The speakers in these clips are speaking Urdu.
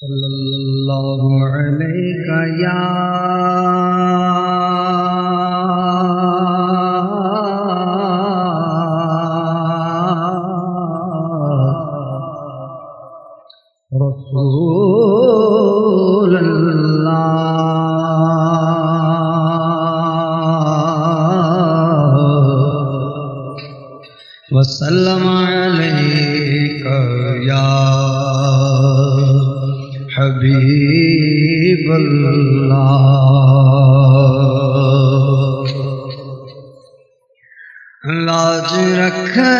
صلی اللہ علیہ یا رسول اللہ وسلم علیک یا حبیب اللہ لاج رکھنا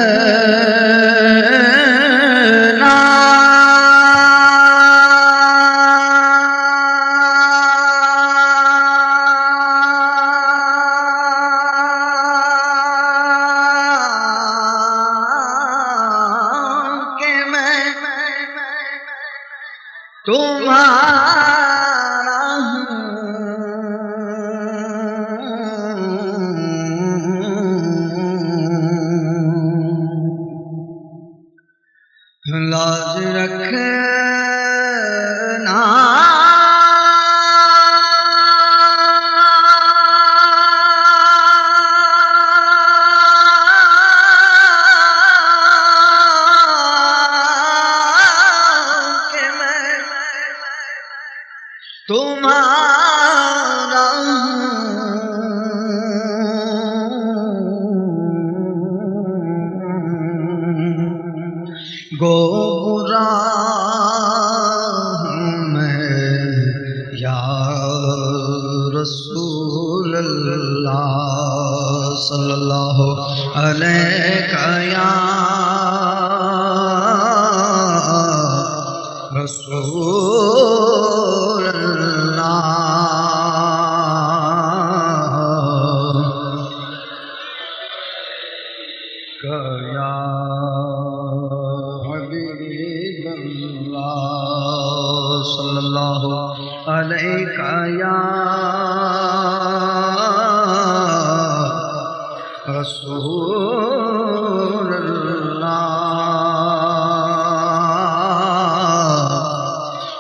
کہ میں تمہارا لاج رکھنا کہ میں تمہارا گو برا ہوں میں یا رسول اللہ صلی اللہ علیہ یا رسول اللہ یا حبیب اللہ صلی اللہ علیہ یا رسول اللہ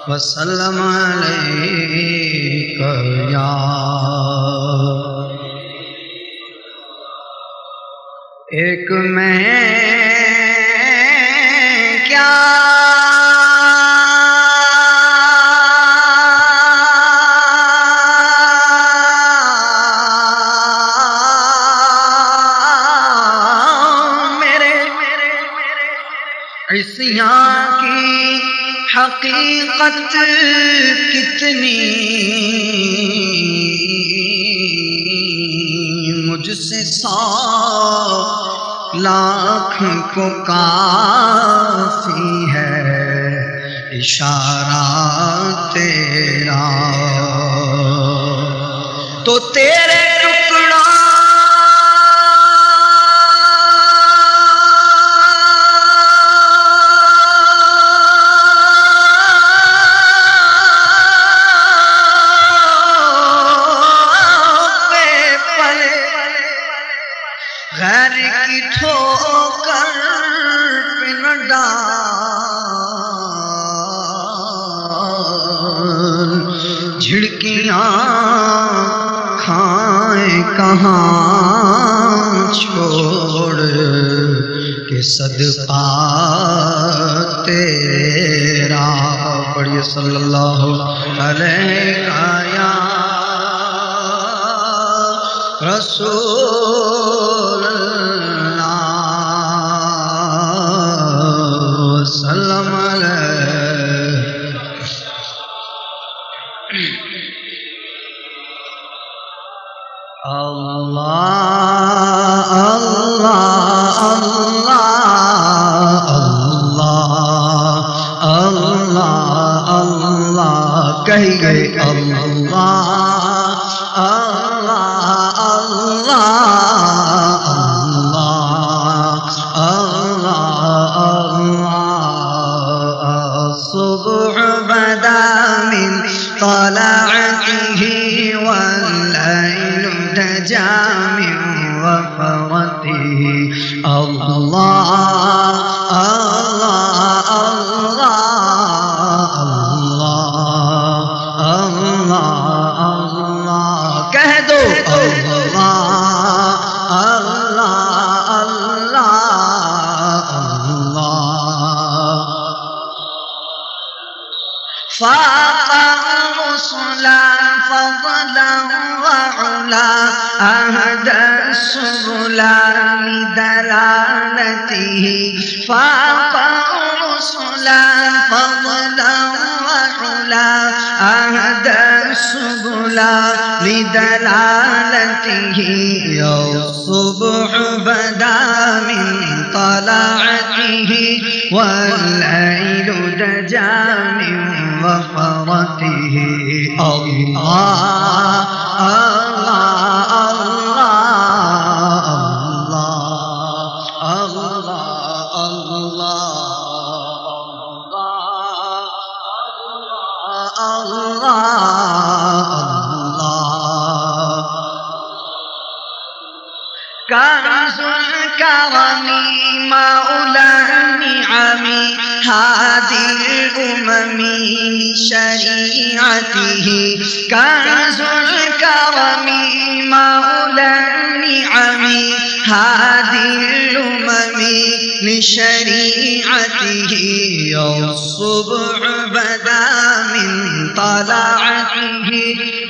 وسلم علیک یا ایک میں کیا میرے عصیاں کی حقیقت کتنی مجھ سے 100 لاکھ کو کافی ہے اشارہ تیرا تو تیرے ٹکڑا غیر کی ٹھوکر پہ نہ ڈال جھڑکیاں کھائیں کہاں چھوڑ کہ صدقہ تیرا پڑھیے صلی اللہ علیہ یا رسول اللہ سلام اللہ اللہ اللہ اللہ اللہ اللہ کہیے اللہ اللہ اللہ اللہ صبح بدا من طلعته والليل دجا من وفرته اللہ اللہ اللہ اللہ کہہ دو اللہ اللہ اللہ اللہ فاق الرسل فضلا وعلا أهدى السبل لدلالته فاق الرسل فضلا وعلا أهدى السبل لدلالته الصبح بدا من طلعته والليل دجى من وفرته الله الله الله الله الله كنز الكرم مولى النعم هادي الأمم لشريعته كنز الكرم مولى النعم هادي الأمم لشريعته الصبح بدا من طلعته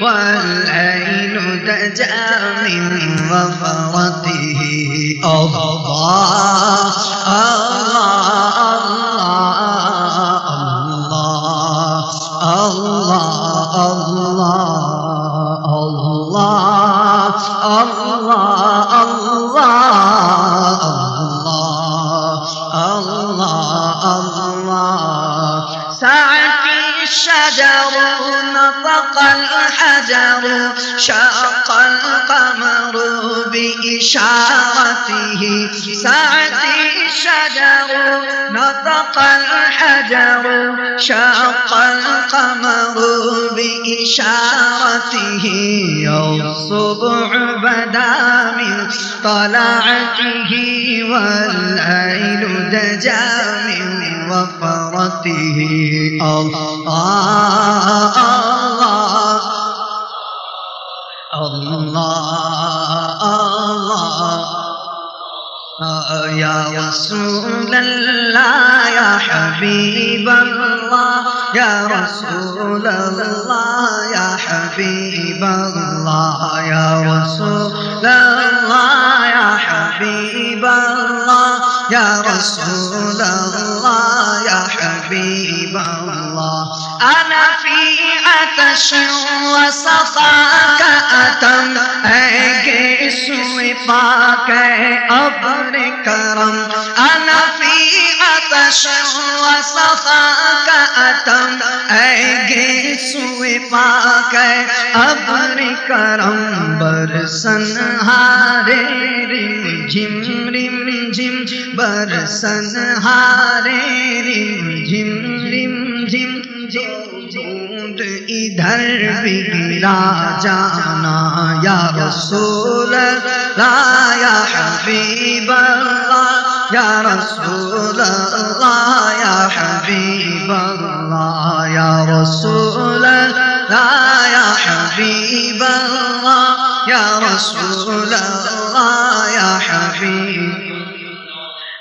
والليل دجى من وفرته الله الله الله الله الله الله الله ساعتي الشجر نطق الحجر شق القمر بإشارته ساعتي الشجر نطق الحجر شق القمر بإشارته الصبح بدا من طلعته والليل دجى من وفرته الله الله الله يا رسول الله يا حبيب الله يا رسول الله يا حبيب الله يا رسول الله يا حبيب الله يا رسول الله يا حبيب الله أنا في عطش وسخاك أتم أجس وفاك أبر كرم أنا في عطش وسخاك أتم أجس وفاك أبر كرم برسن هاري رم جم رم جم برسن هاري رم جم رم جم جود ادھر بھی گرا جانا یا رسول اللہ یا حبیب اللہ یا رسول اللہ یا حبیب اللہ یا رسول اللہ یا حبیب اللہ یا رسول اللہ یا حبیب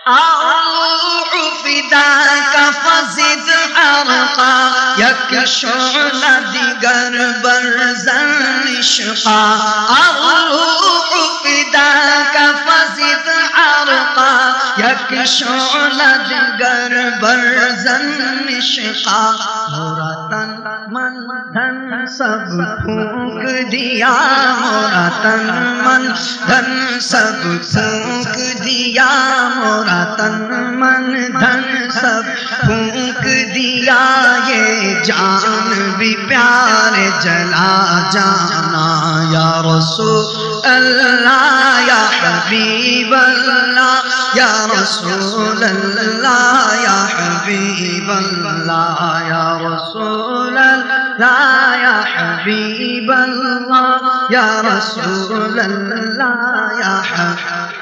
أروح فداك فزد عرقا يكشعل دقر برزن عشقا أروح فداك فزد عرقا يكشعل دقر برزن عشقا مرتن من دھن سب پھونک دیا مورا تن من دھن سب پھونک دیا مورا تن من دھن سب پھونک دیا یہ جان بھی پیارے جلا جانا یا رسول اللہ یا حبیب اللہ یا رسول اللہ یا حبیب اللہ یا رسول اللہ یا حبیب اللہ یا رسول اللہ یا حبیب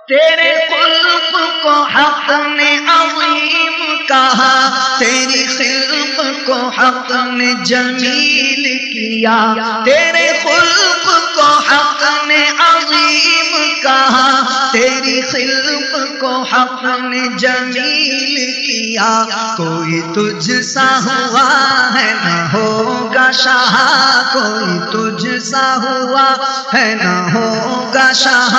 تیرے خلق کو حق نے عظیم کہا تیری خلق کو حق نے جمیل کیا تیرے تیری خلق کو حق نے جمیل کیا، کوئی تجھ سا ہوا ہے نہ ہوگا شاہ، کوئی تجھ سا ہوا ہے نہ ہوگا شاہ،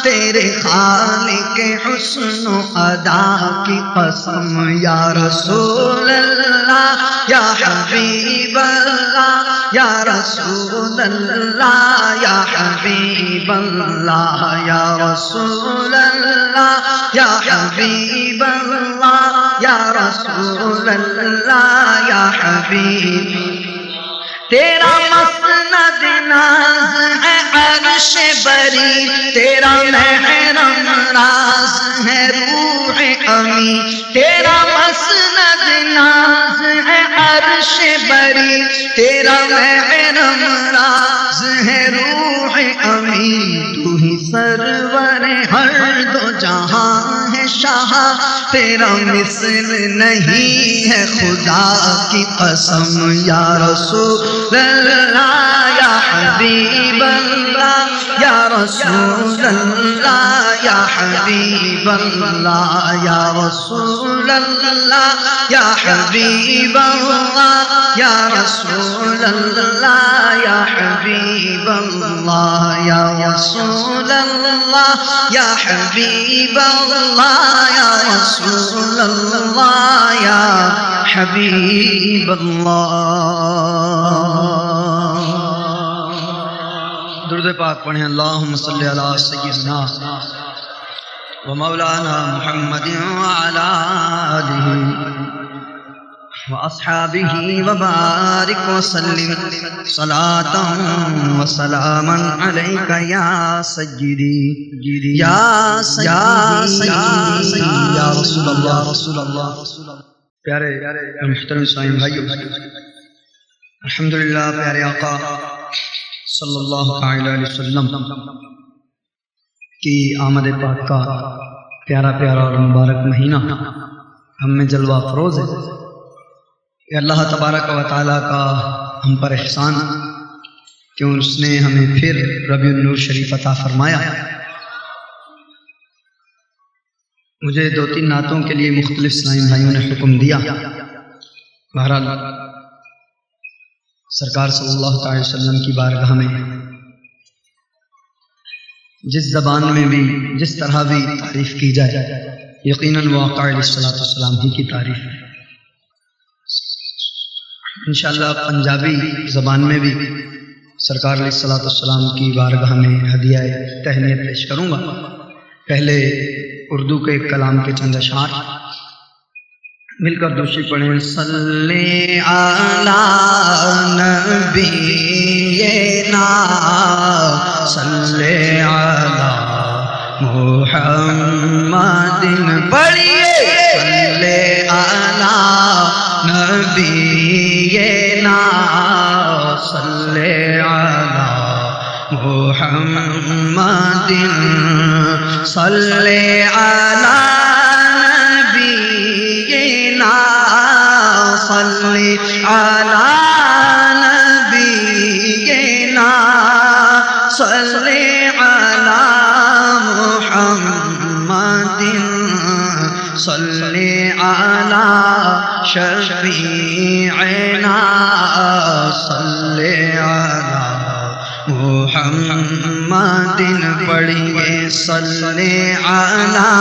تیرے خالق حسن و ادا کی قسم یا رسول اللہ یا حبیب اللہ، یا رسول اللہ یا حبیب اللہ، یا رسول اللہ یا حبیب اللہ، یا رسول اللہ یا حبیب۔ تیرا مسند ناز ہے عرش بری، تیرا محرم راز ہے روح امی، تیرا مسند ناز ہے عرش بری، تیرا محرم راز ہے روح امی، تو ہی سرور ہر دو جہاں ہے شاہ، تیرا مثل نہیں ہے خدا کی قسم یا رسول اللہ یا حبیب اللہ، یا رسول اللہ یا حبیب اللہ، یا رسول اللہ یا حبیب اللہ، یا رسول اللہ یا حبیب اللہ، یا رسول اللہ یا حبیب اللہ، یا رسول اللہ یا حبیب اللہ۔ درود پاک پڑھیں، اللہم صلی علی سیدنا و مولانا محمد وعلی آلہ و اصحابہ وبارک وسلم صلاۃ و سلاما علیک یا سیدی یا سیدی یا رسول اللہ، رسول اللہ۔ پیارے محترم اسلامی بھائیو، الحمدللہ پیارے آقا صلی اللہ علیہ وسلم کی آمد پاک کا پیارا پیارا اور مبارک مہینہ ہم میں جلوہ افروز ہے۔ یہ اللہ تبارک و تعالیٰ کا ہم پر احسان کہ اس نے ہمیں پھر ربیع النور شریف عطا فرمایا۔ مجھے 2-3 نعتوں کے لیے مختلف اسلامی بھائیوں نے حکم دیا، بہرحال سرکار صلی اللہ علیہ وسلم کی بارگاہ میں جس زبان میں بھی جس طرح بھی تعریف کی جائے، یقیناً وہ آقا علیہ السلام ہی کی تعریف ہے۔ انشاءاللہ پنجابی زبان میں بھی سرکار علیہ السلام کی بارگاہ میں ہدیہ تہنیت پیش کروں گا۔ پہلے اردو کے کلام کے چند اشعار مل کر دوشی پڑھیں۔ صلی علی نبینا صلی علی محمد، پڑھیے صلی علی نبینا صلی علی محمد، صلی علی نبینا صلی علی نبینا صلی علی محمد، صلی علی شفیعنا صلی علی محمد، پڑھیے صلی علی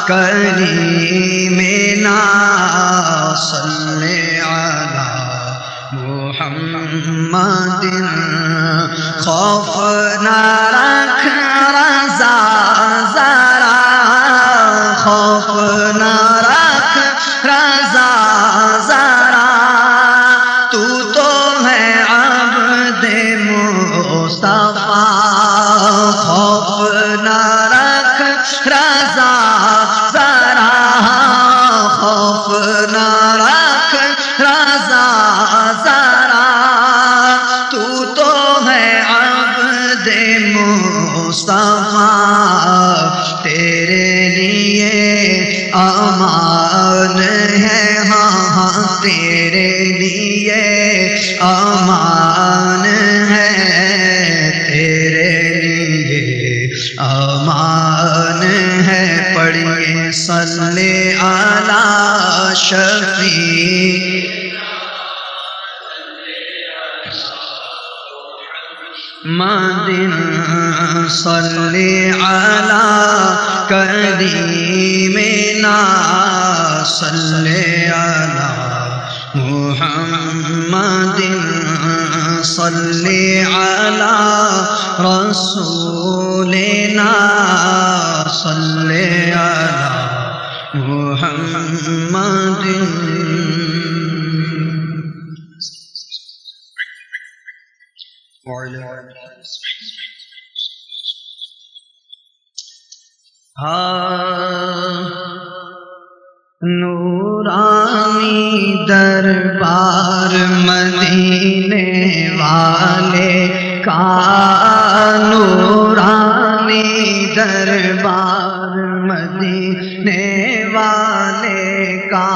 کریمنا صلی علی محمد، خوف نہ رکھ رضا ذرا، خوف نہ رکھ رضا ذرا، تو تو ہے عبد مصطفیٰ، خوف نہ رکھ رضا ذرا، خوف نہ رکھ رضا ذرا، تو تو ہے عبد مصطفیٰ، تیرے لیے امان ہے، ہاں تیرے لیے امان ہے، تیرے لیے امان محمد صلی علی کریمنا صلی علی محمد صلی علی رسولنا صلی علی محمد نورانی دربار مدینے والے کا نورانی دربار مدینے والے کا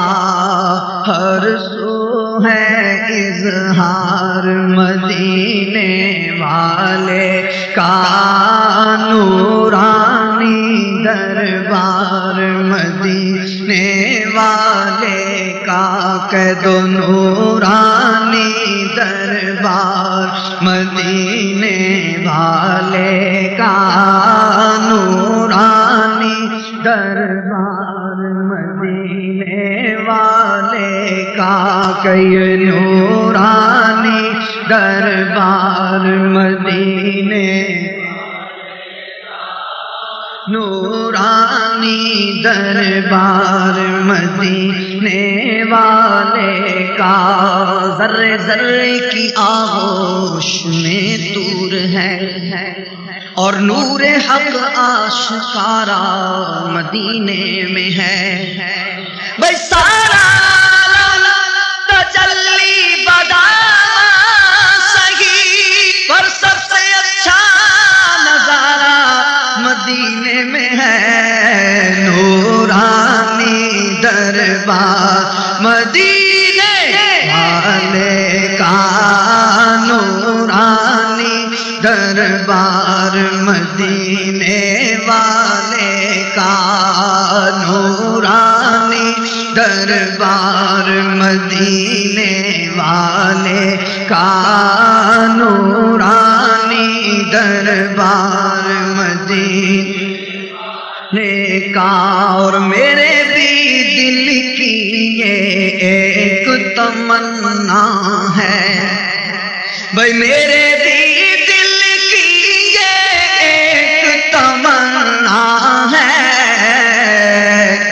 ہر سو ہے اظہار مدینے والے کا نورانی دربار مدینے والے کا کہہ دو نورانی دربار مدینے والے کا نورانی دربار مدینے والے کا کہ نورانی دربار مدینے نورانی دربار مدینے والے کا ذرے ذرے کی آغوش میں نور ہے اور نور حق آشکارا مدینے میں ہے بھائی سارا تجلی بدا سہی پر سب سے اچھا نظارہ مدینے میں ہے نورانی دربار مدینے والے کا نورانی دربار مدینے والے کا نورانی دربار مدینے والے کا نورانی دربار مدینے کا اور میرے بھی دل کی یہ ایک تمنا ہے بھائی میرے بھی دل کی یہ ایک تمنا ہے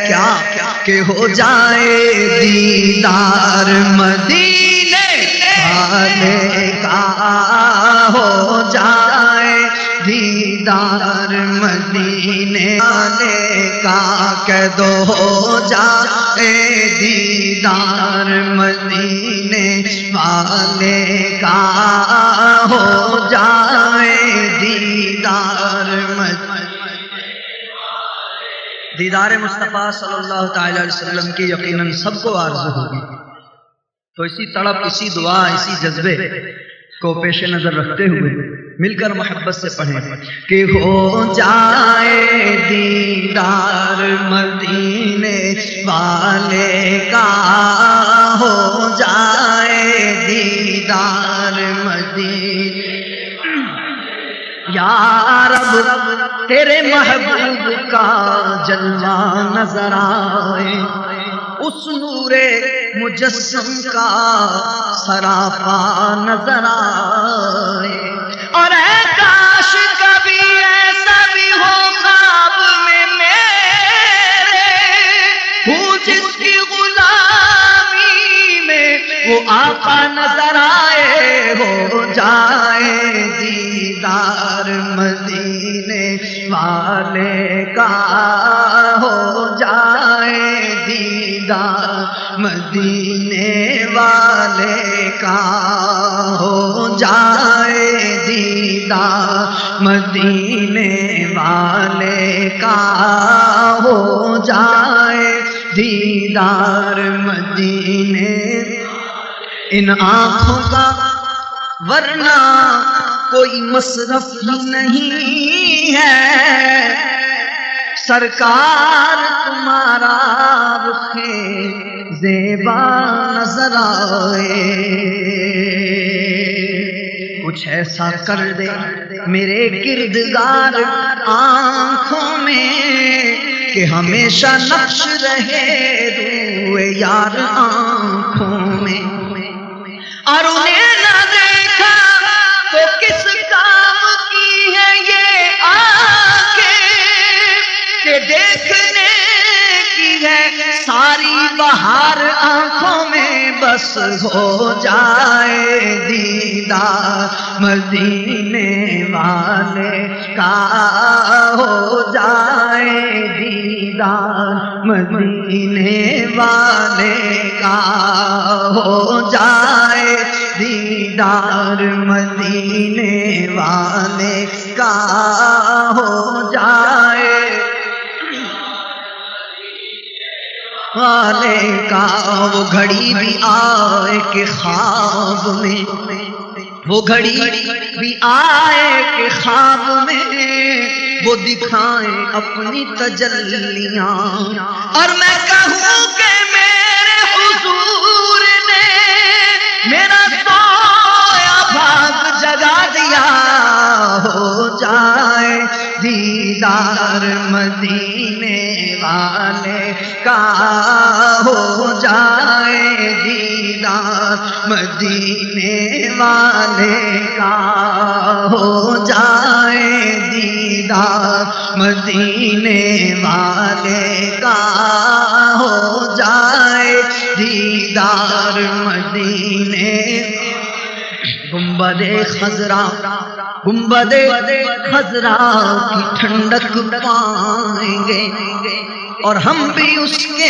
کیا کہ ہو جائے دیدار مدینے والے کا ہو جائے دیدار مدینے والے کا کہہ دو ہو جائے دیدار مدینے والے کا ہو جائے دیدار دیدار مصطفیٰ صلی اللہ تعالی علیہ وسلم کی یقیناً سب کو آرزو ہوگی تو اسی تڑپ اسی دعا اسی جذبے کو پیش نظر رکھتے ہوئے مل کر محبت سے پڑھیں کہ ہو جائے دیدار مدینے والے کا ہو جائے دیدار مدینے یا رب تیرے محبوب کا جلوہ نظر آئے اس نور مجسم کا سراپا نظر آئے اور اے کاش کبھی ایسا بھی ہو خواب میں میرے ہوں جس کی غلامی میں وہ آقا نظر آئے ہو جائے دیدار مدینے والے کا ہو جائے دیدار مدینے والے کا ہو جائے دیدار مدینے والے کا ہو جائے دیدار مدینے ان آنکھوں کا ورنہ کوئی مصرف ہی نہیں ہے سرکار تمہارا رخ زیبا نظر آئے کچھ ایسا کر دے میرے کردگار آنکھوں میں کہ ہمیشہ نقش رہے روئے یار آنکھوں میں، اور انہیں نہ دیکھا تو کس کام کی ہے یہ آنکھیں کہ دیکھنے کی ہے ساری بہار آنکھوں میں، بس ہو جائے دیدار مدینے والے کا، ہو جائے دیدار مدینے والے کا، ہو جائے دیدار مدینے والے کا، ہو جائے والے کا۔ وہ گھڑی بھی آئے کہ خواب میں، وہ گھڑی بھی آئے کہ خواب میں وہ دکھائیں اپنی تجلیاں، اور میں کہوں کہ میرے حضور نے میرا سویا بھاگ جگا دیا، ہو جائے دیدار مدینے والے کا، ہو جائے دیدار مدینے والے کا، ہو جائے دیدار مدینے والے کا، ہو جائے دیدار مدینے۔ گنبد خضرا، گنبد خضرا کی ٹھنڈک پائیں گے، اور ہم بھی اس کے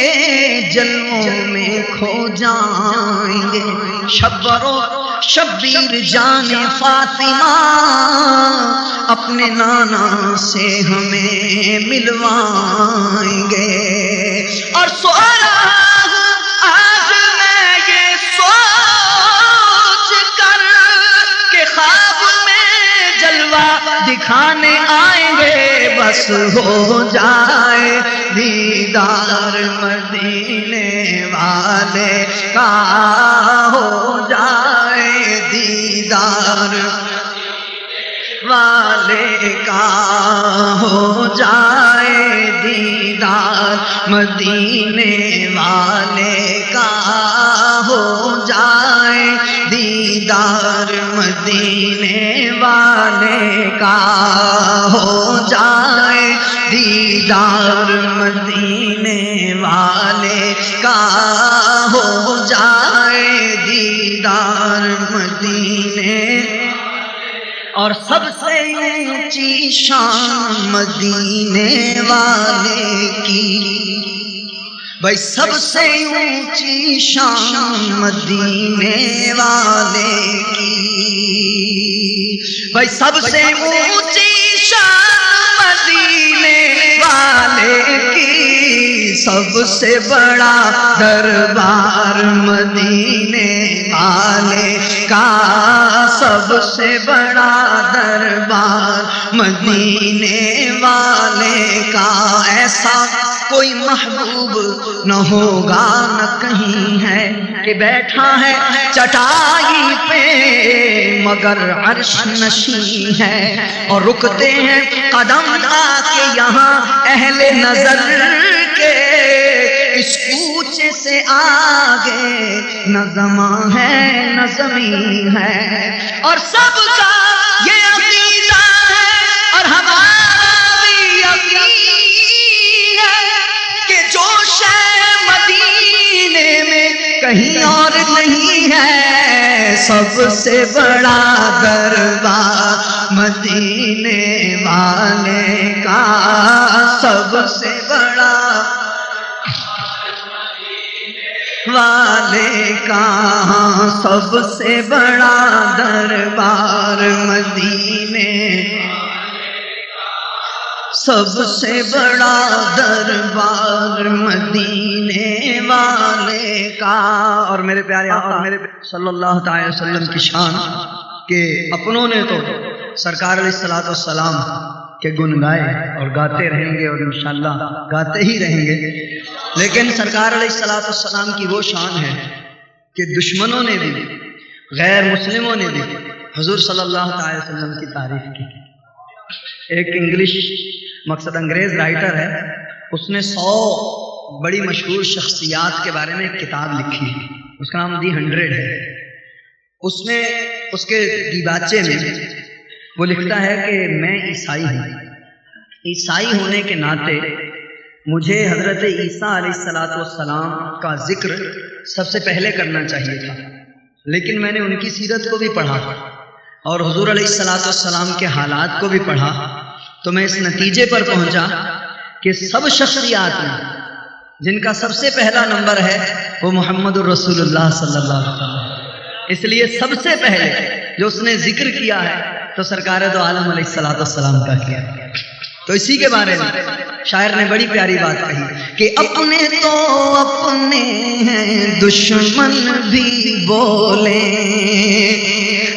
جلووں میں کھو جائیں گے۔ شبیر جان فاطمہ اپنے نانا سے ہمیں ملوائیں گے، اور سویا آج میں یہ سوچ کر کہ خواب میں جلوہ دکھانے آئیں گے، بس ہو جائے دیدار مدینے والے کا، ہو جائے دیدار والے کا، ہو جائے دیدار مدینے والے کا، ہو جائے دیدار مدینے والے کا، ہو جائے دیدار مدینے والے کا، ہو جائے دیدار مدینے۔ اور سب سے اونچی شان مدینے والے کی، بھائی سب سے اونچی شان مدینے والے کی، بھائی سب سے اونچی شان مدینے والے کی، سب سے بڑا دربار مدینے والے کا، سب سے بڑا دربار مدینے والے کا۔ ایسا کوئی محبوب نہ ہوگا نہ کہیں ہے کہ بیٹھا ہے چٹائی پہ مگر عرش نشین ہے، اور رکتے ہیں قدم آ کے یہاں اہل نظر کے، اس کوچے سے آگے نہ زماں ہے نہ زمین ہے، اور سب کا یہ عقیدہ ہے اور ہمارا بھی یقین ہے کہ جو شے مدینے میں کہیں اور نہیں ہے، سب سے بڑا دربار مدینے والے کا، سب سے بڑا والے کا، سب سے بڑا دربار مدینے، سب سے بڑا دربار مدینے والے کا۔ اور میرے پیارے آقا صلی اللہ تعالی وسلم کی شان کہ اپنوں نے تو سرکار علیہ الصلوۃ والسلام کے گن گائے اور گاتے رہیں گے اور انشاءاللہ گاتے ہی رہیں گے، لیکن سرکار علیہ الصلوۃ والسلام کی وہ شان ہے کہ دشمنوں نے بھی، غیر مسلموں نے بھی حضور صلی اللہ علیہ وسلم کی تعریف کی. ایک انگلش مقصد انگریز رائٹر ہے، اس نے 100 بڑی مشہور شخصیات کے بارے میں ایک کتاب لکھی، اس کا نام دی 100 ہے. اس میں اس کے دیباچے میں وہ لکھتا ہے کہ میں عیسائی ہوں، عیسائی ہونے کے ناطے مجھے حضرت عیسیٰ علیہ السلام کا ذکر سب سے پہلے کرنا چاہیے تھا، لیکن میں نے ان کی سیرت کو بھی پڑھا اور حضور علیہ السلام کے حالات کو بھی پڑھا، تو میں اس نتیجے پر پہنچا کہ سب شخصیات میں جن کا سب سے پہلا نمبر ہے وہ محمد الرسول اللہ صلی اللہ علیہ وسلم. اس لیے سب سے پہلے جو اس نے ذکر کیا ہے تو سرکار دو عالم علیہ السلام کا کیا. تو اسی کے بارے میں شاعر نے بڑی پیاری بات کہی کہ اپنے تو اپنے ہیں دشمن بھی بولے،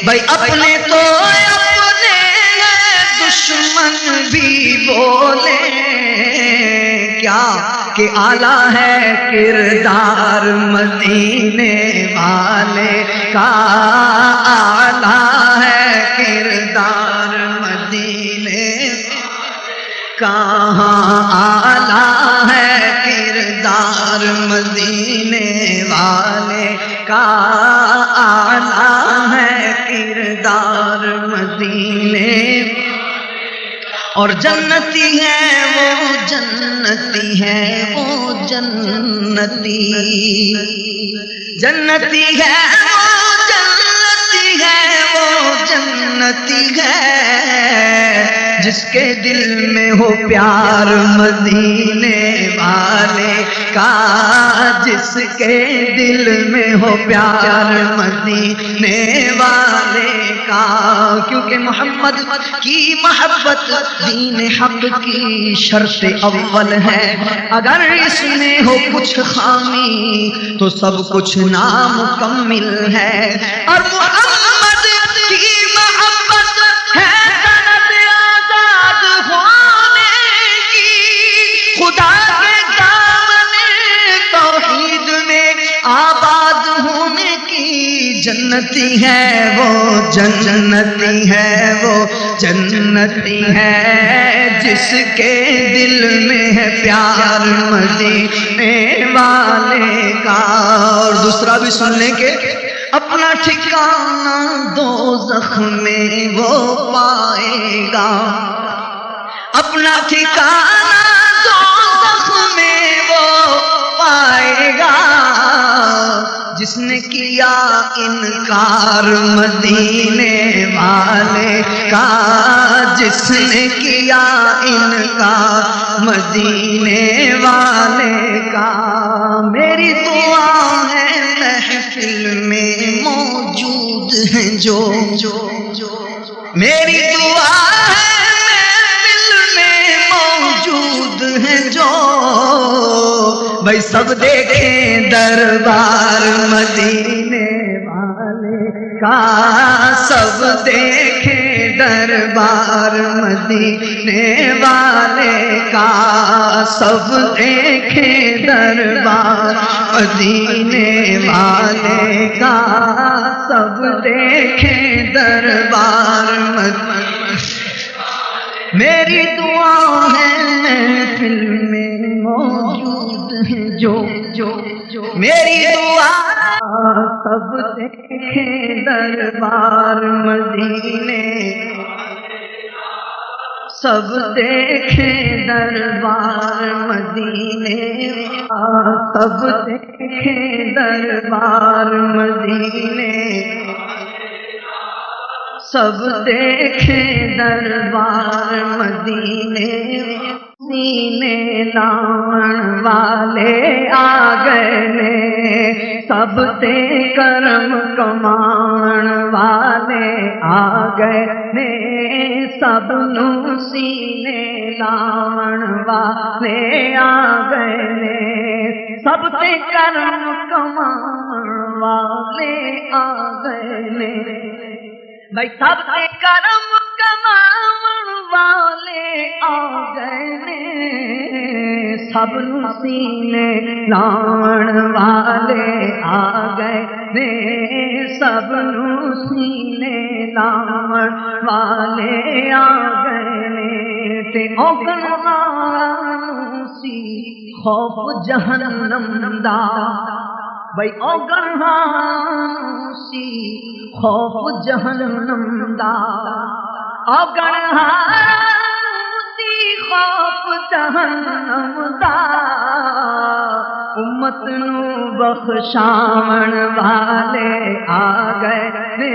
بھائی اپنے تو اپنے ہیں دشمن بھی بولے، کیا کہ اعلیٰ ہے کردار مدینے والے کا، اعلیٰ ہے کردار مدینے، کہاں اعلیٰ ہے کردار مدینے والے کا، اعلیٰ ہے کردار مدینے. اور جنتی ہے وہ جنتی ہے وہ جنتی، جنتی ہے وہ جنتی ہے وہ جنتی ہے، جس کے دل میں ہو پیار مدینے والے کا، جس کے دل میں ہو پیار مدینے والے کا. کیونکہ محمد کی محبت دین حق کی شرط اول ہے، اگر اس میں ہو کچھ خامی تو سب کچھ نامکمل ہے. اور محمد کی محبت ہے سند آزاد ہونے کی، خدا کے دامن توحید میں آباد ہونے کی. جنتی ہے وہ جنتی ہے وہ جنتی ہے، جس کے دل میں ہے پیار مدینے والے کا. اور دوسرا بھی سن لیں کہ اپنا ٹھکانہ دوزخ میں وہ پائے گا، اپنا ٹھکانہ دوزخ میں وہ پائے گا، جس نے کیا انکار مدینے والے کا، جس نے کیا انکار مدینے والے کا. میری دعا ہے محفل میں موجود ہیں جو، میری دعا ہے محفل میں موجود ہیں جو، بھائی سب دیکھیں دربار مدینے والے کا، سب دیکھیں دربار مدینے والے کا، سب دیکھیں دربار مدینے والے کا، سب دیکھیں دربار مدینے. میری دعا ہے محفل میں موجود ہیں جو، میری دعا سب دیکھیں دربار مدینے، سب دیکھیں دربار مدینے، سب دیکھیں دربار مدینے، سب دیکھیں دربار مدینے. سینے لاؤن والے آ گئے نے، سب تے کرم کمان والے آ گئے نے، سب نو سینے لاؤن والے آ گئے نے، سب تے کرم کمان والے آ گئے نے. بھائی سب تے کرم کمان والے آ گئے نے، سب نو سینے لاؤن والے آ گئے نے سب نو سینے لاون والے آ گئے نے تے اوکن نوں سی خوف جہنم دا بھئی اوکن سی خوف جہنم دا اوکن سی خوف جہنم دا امت نو بخشاون والے آ گئے نے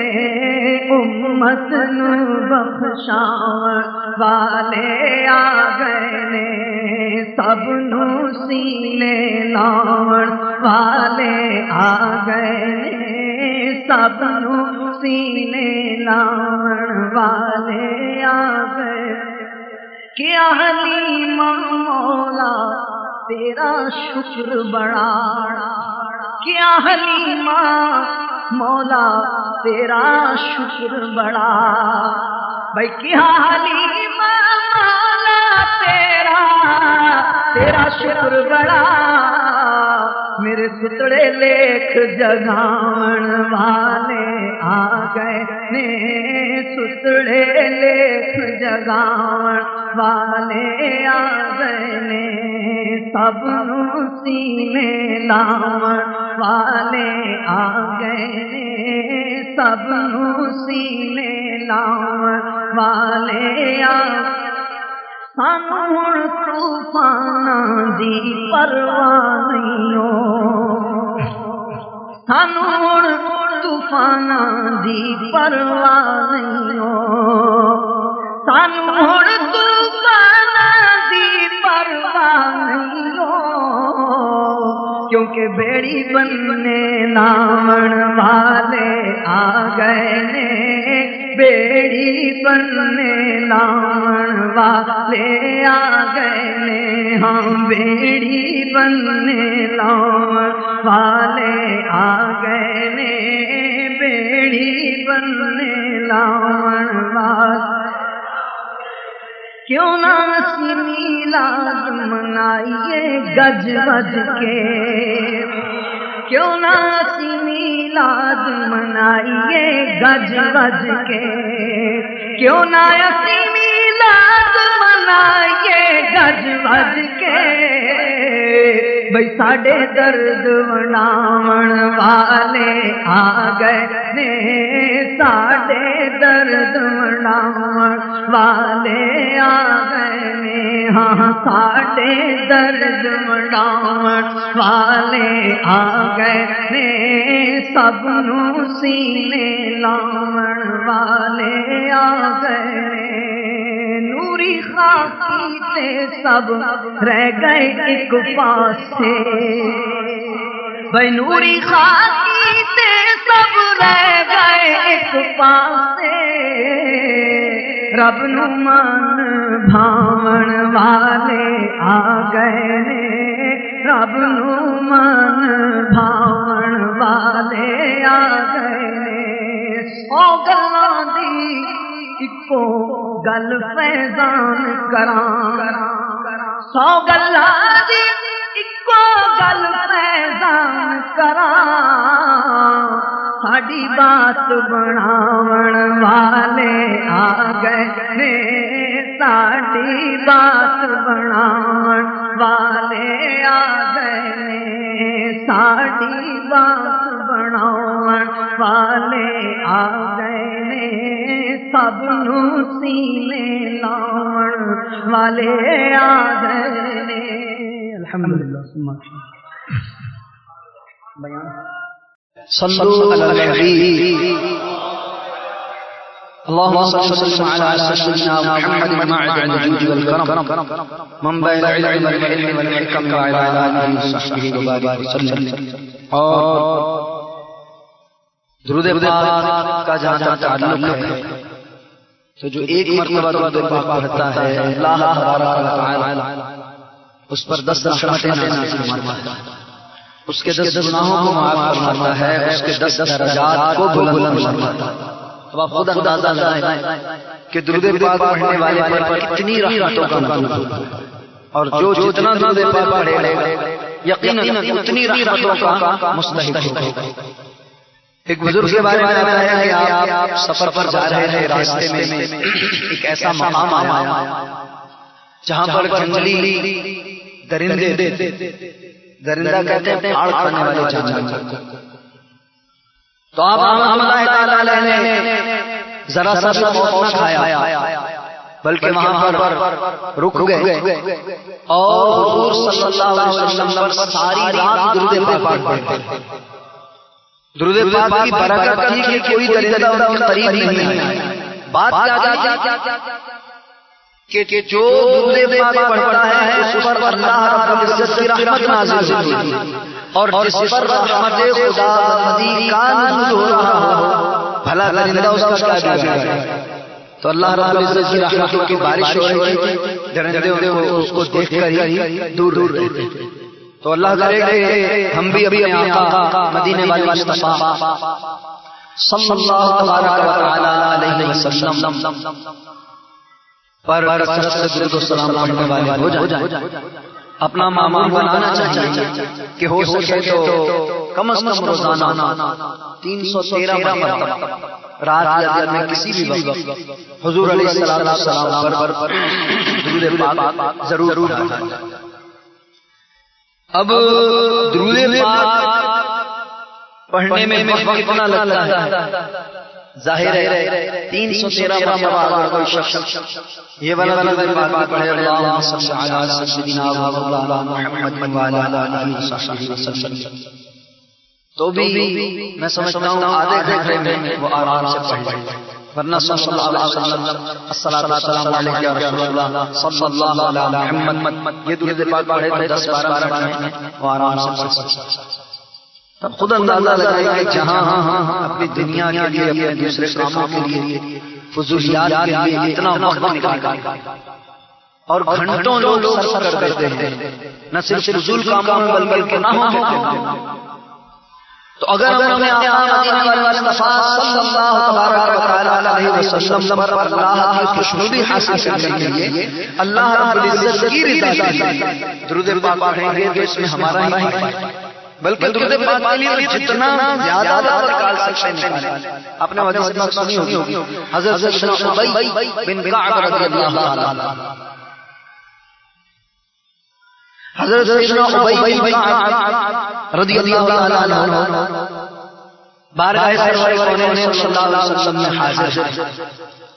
امت نو بخشاون والے آ گئے نے سب نو سینے لاون والے آ گئے نے سب نو سینے لاون والے آ گئے کیا حلیم مولا تیرا شکر بڑا کیا حلیم مولا تیرا شکر بڑا بھائی کیا حلیم مولا تیرا شکر بڑا میرے ستڑے لیکھ جگاون والے آ گئے نے ستڑے لیکھ جگاون والے آ گئے نے سب نو سینے لاون والے آ گئے نے سب نو سینے لاون والے آ سانو ہن طوفان دی پرواہ نہیں سانو ہن طوفان دی پرواہ نہیں سانو ہن طوفان دی پرواہ نہیں کیونکہ بیڑی بننے لاون والے آ گئے نے بیڑی بننے لاون والے آ گئے نے ہم بیڑی بننے لاون والے آ گئے نے بیڑی بننے لاون والے کیوں نہ اسی میلاد منائیے گج وج کے کیوں نہ اسی میلاد منائیے گج وج کے کیوں نہ اسی میلاد منائیے گج وج کے بھئی ساڈے درد وناون والے آ گئے نے ساڈے درد وناون والے آ گئے نے ہاں ساڈے درد وناون والے آ گئے نے سب نو سینے لاون والے آ گئے نے نوری خاکی تے سب رہ گئے ایک پاسے بھئی نوری خاکی تے سب رہ گئے ایک پاسے رب نو من بھاون والے آ گئے نے رب نو من بھاون والے آ گئے نے سو گلاں دی اکو گل فیضان کراں سو گلاں دی اکو گل فیضان کراں ساڈی بات بناون والے آ گئے نے ساڈی بات بناون والے آ گئے نے ساڈی بات بناون والے آ گئے نے سب نو سینے لاون والے آ گئے نے الحمدللہ بیان صلوا على الحبيب اللهم صل وسلم على سيدنا محمد معدن الجود والكرم منبع العلم والحلم والحكم وعلى آله وصحبه وبارك وسلم اور درود پاک کا جہاں تعلق ہے تو جو ایک مرتبہ درود پاک پڑھتا ہے اللہ تبارک و تعالی اس پر 10 رحمتیں نازل فرماتا ہے اس کے 10 گناہوں کو معاف فرماتا ہے اس کے 10 درجات کو بلند فرماتا ہے اب آپ خود اندازہ لگائیں کہ درود پاک پڑھنے والے پر کتنی رحمتوں کا نزول ہے اور جو جتنا درود پاک پڑھے گا یقیناً اتنی رحمتوں کا مستحق ہوگا ایک بزرگ کے بارے میں بتایا کہ آپ سفر پر جا رہے تھے، راستے میں ایک ایسا مقام آیا جہاں پر جنگلی درندے، درندہ کہتے ہیں پھاڑ کھانے والے جانور، تو آپ رحمۃ اللہ تعالی علیہ نے ذرا سا خوف نہ کھایا بلکہ وہاں پر رک گئے اور حضور صلی اللہ علیہ وسلم پر ساری رات درود پاک پڑھتے تھے۔ درود پاک کی برکت تھی کہ کوئی درندہ ان کے قریب نہیں آیا۔ بات کیا کہ جو درود پاک پڑھتا ہے اس پر اللہ رب العزت کی رحمت نازل ہوتی ہے، اور جس پر رحمت خدا بندی کا نزول ہو رہا ہو بھلا درندہ اس کا کیا بگاڑے۔ تو اللہ رب العزت کی رحمتوں کی بارش ہو رہی تھی، درندے اس کو دیکھ کر ہی دور دور رہتے تھے۔ تو اللہ کرے کہ ہم بھی اپنے آقا مدینے والے مصطفیٰ صلی اللہ تبارک و تعالی علیہ وسلم پر کثرت سے درود و سلام پڑھنے والے ہو جائیں۔ اپنا معمول بنانا چاہیے کہ ہو سکے تو کم از کم روزانہ 313 مرتبہ رات یا دن میں کسی بھی وقت حضور علیہ السلام پر درود پاک ضرور پڑھیں۔ اب درود پاک پڑھنے میں وقت کتنا لگتا ہے؟ ظاہر ہے 313 مرتبہ کوئی شخص یہ والا درود پاک پڑھے اللہم صل علی سیدنا و مولانا محمد و علی آلہ وصحبہ وسلم، تو بھی میں سمجھتا ہوں آدھے گھنٹے میں وہ آرام سے پڑھ لے، ورنہ صلی اللہ علیہ وسلم الصلاۃ والسلام علیک یا رسول اللہ صلی اللہ علی محمد، یہ درود پاک پڑھے تو 10-12 منٹ میں وہ آرام سے پڑھ سکتے۔ تب خود اندازہ لگائے کہ جہاں اپنی دنیا کے لیے، اپنے دوسرے کاموں کے لیے، فضولیات کے لیے اتنا وقت نکالا اور گھنٹوں لوگ صرف کرتے ہیں، نہ صرف فضول کاموں میں بلکہ گناہوں میں، تو اگر ہم اپنے آقا مدینے والے مصطفیٰ صلی اللہ تبارک و تعالی علیہ وسلم پر اللہ کی خوشنودی حاصل کرنے کے لیے، اللہ رب العزت کی رضا کے لیے درود پاک پڑھیں گے تو اس میں ہمارا ہی فائدہ ہے، بلکہ درود پاک کے لیے جتنا زیادہ نکال سکتے نکالیں۔ اپنے وجہ سے سنی ہوگی حضرت سیدنا ابی بن کعب رضی اللہ عنہ، حضرت سیدنا ابی بن کعب رضی اللہ عنہ بارگاہ سرور کونین صلی اللہ علیہ وسلم میں حاضر ہیں،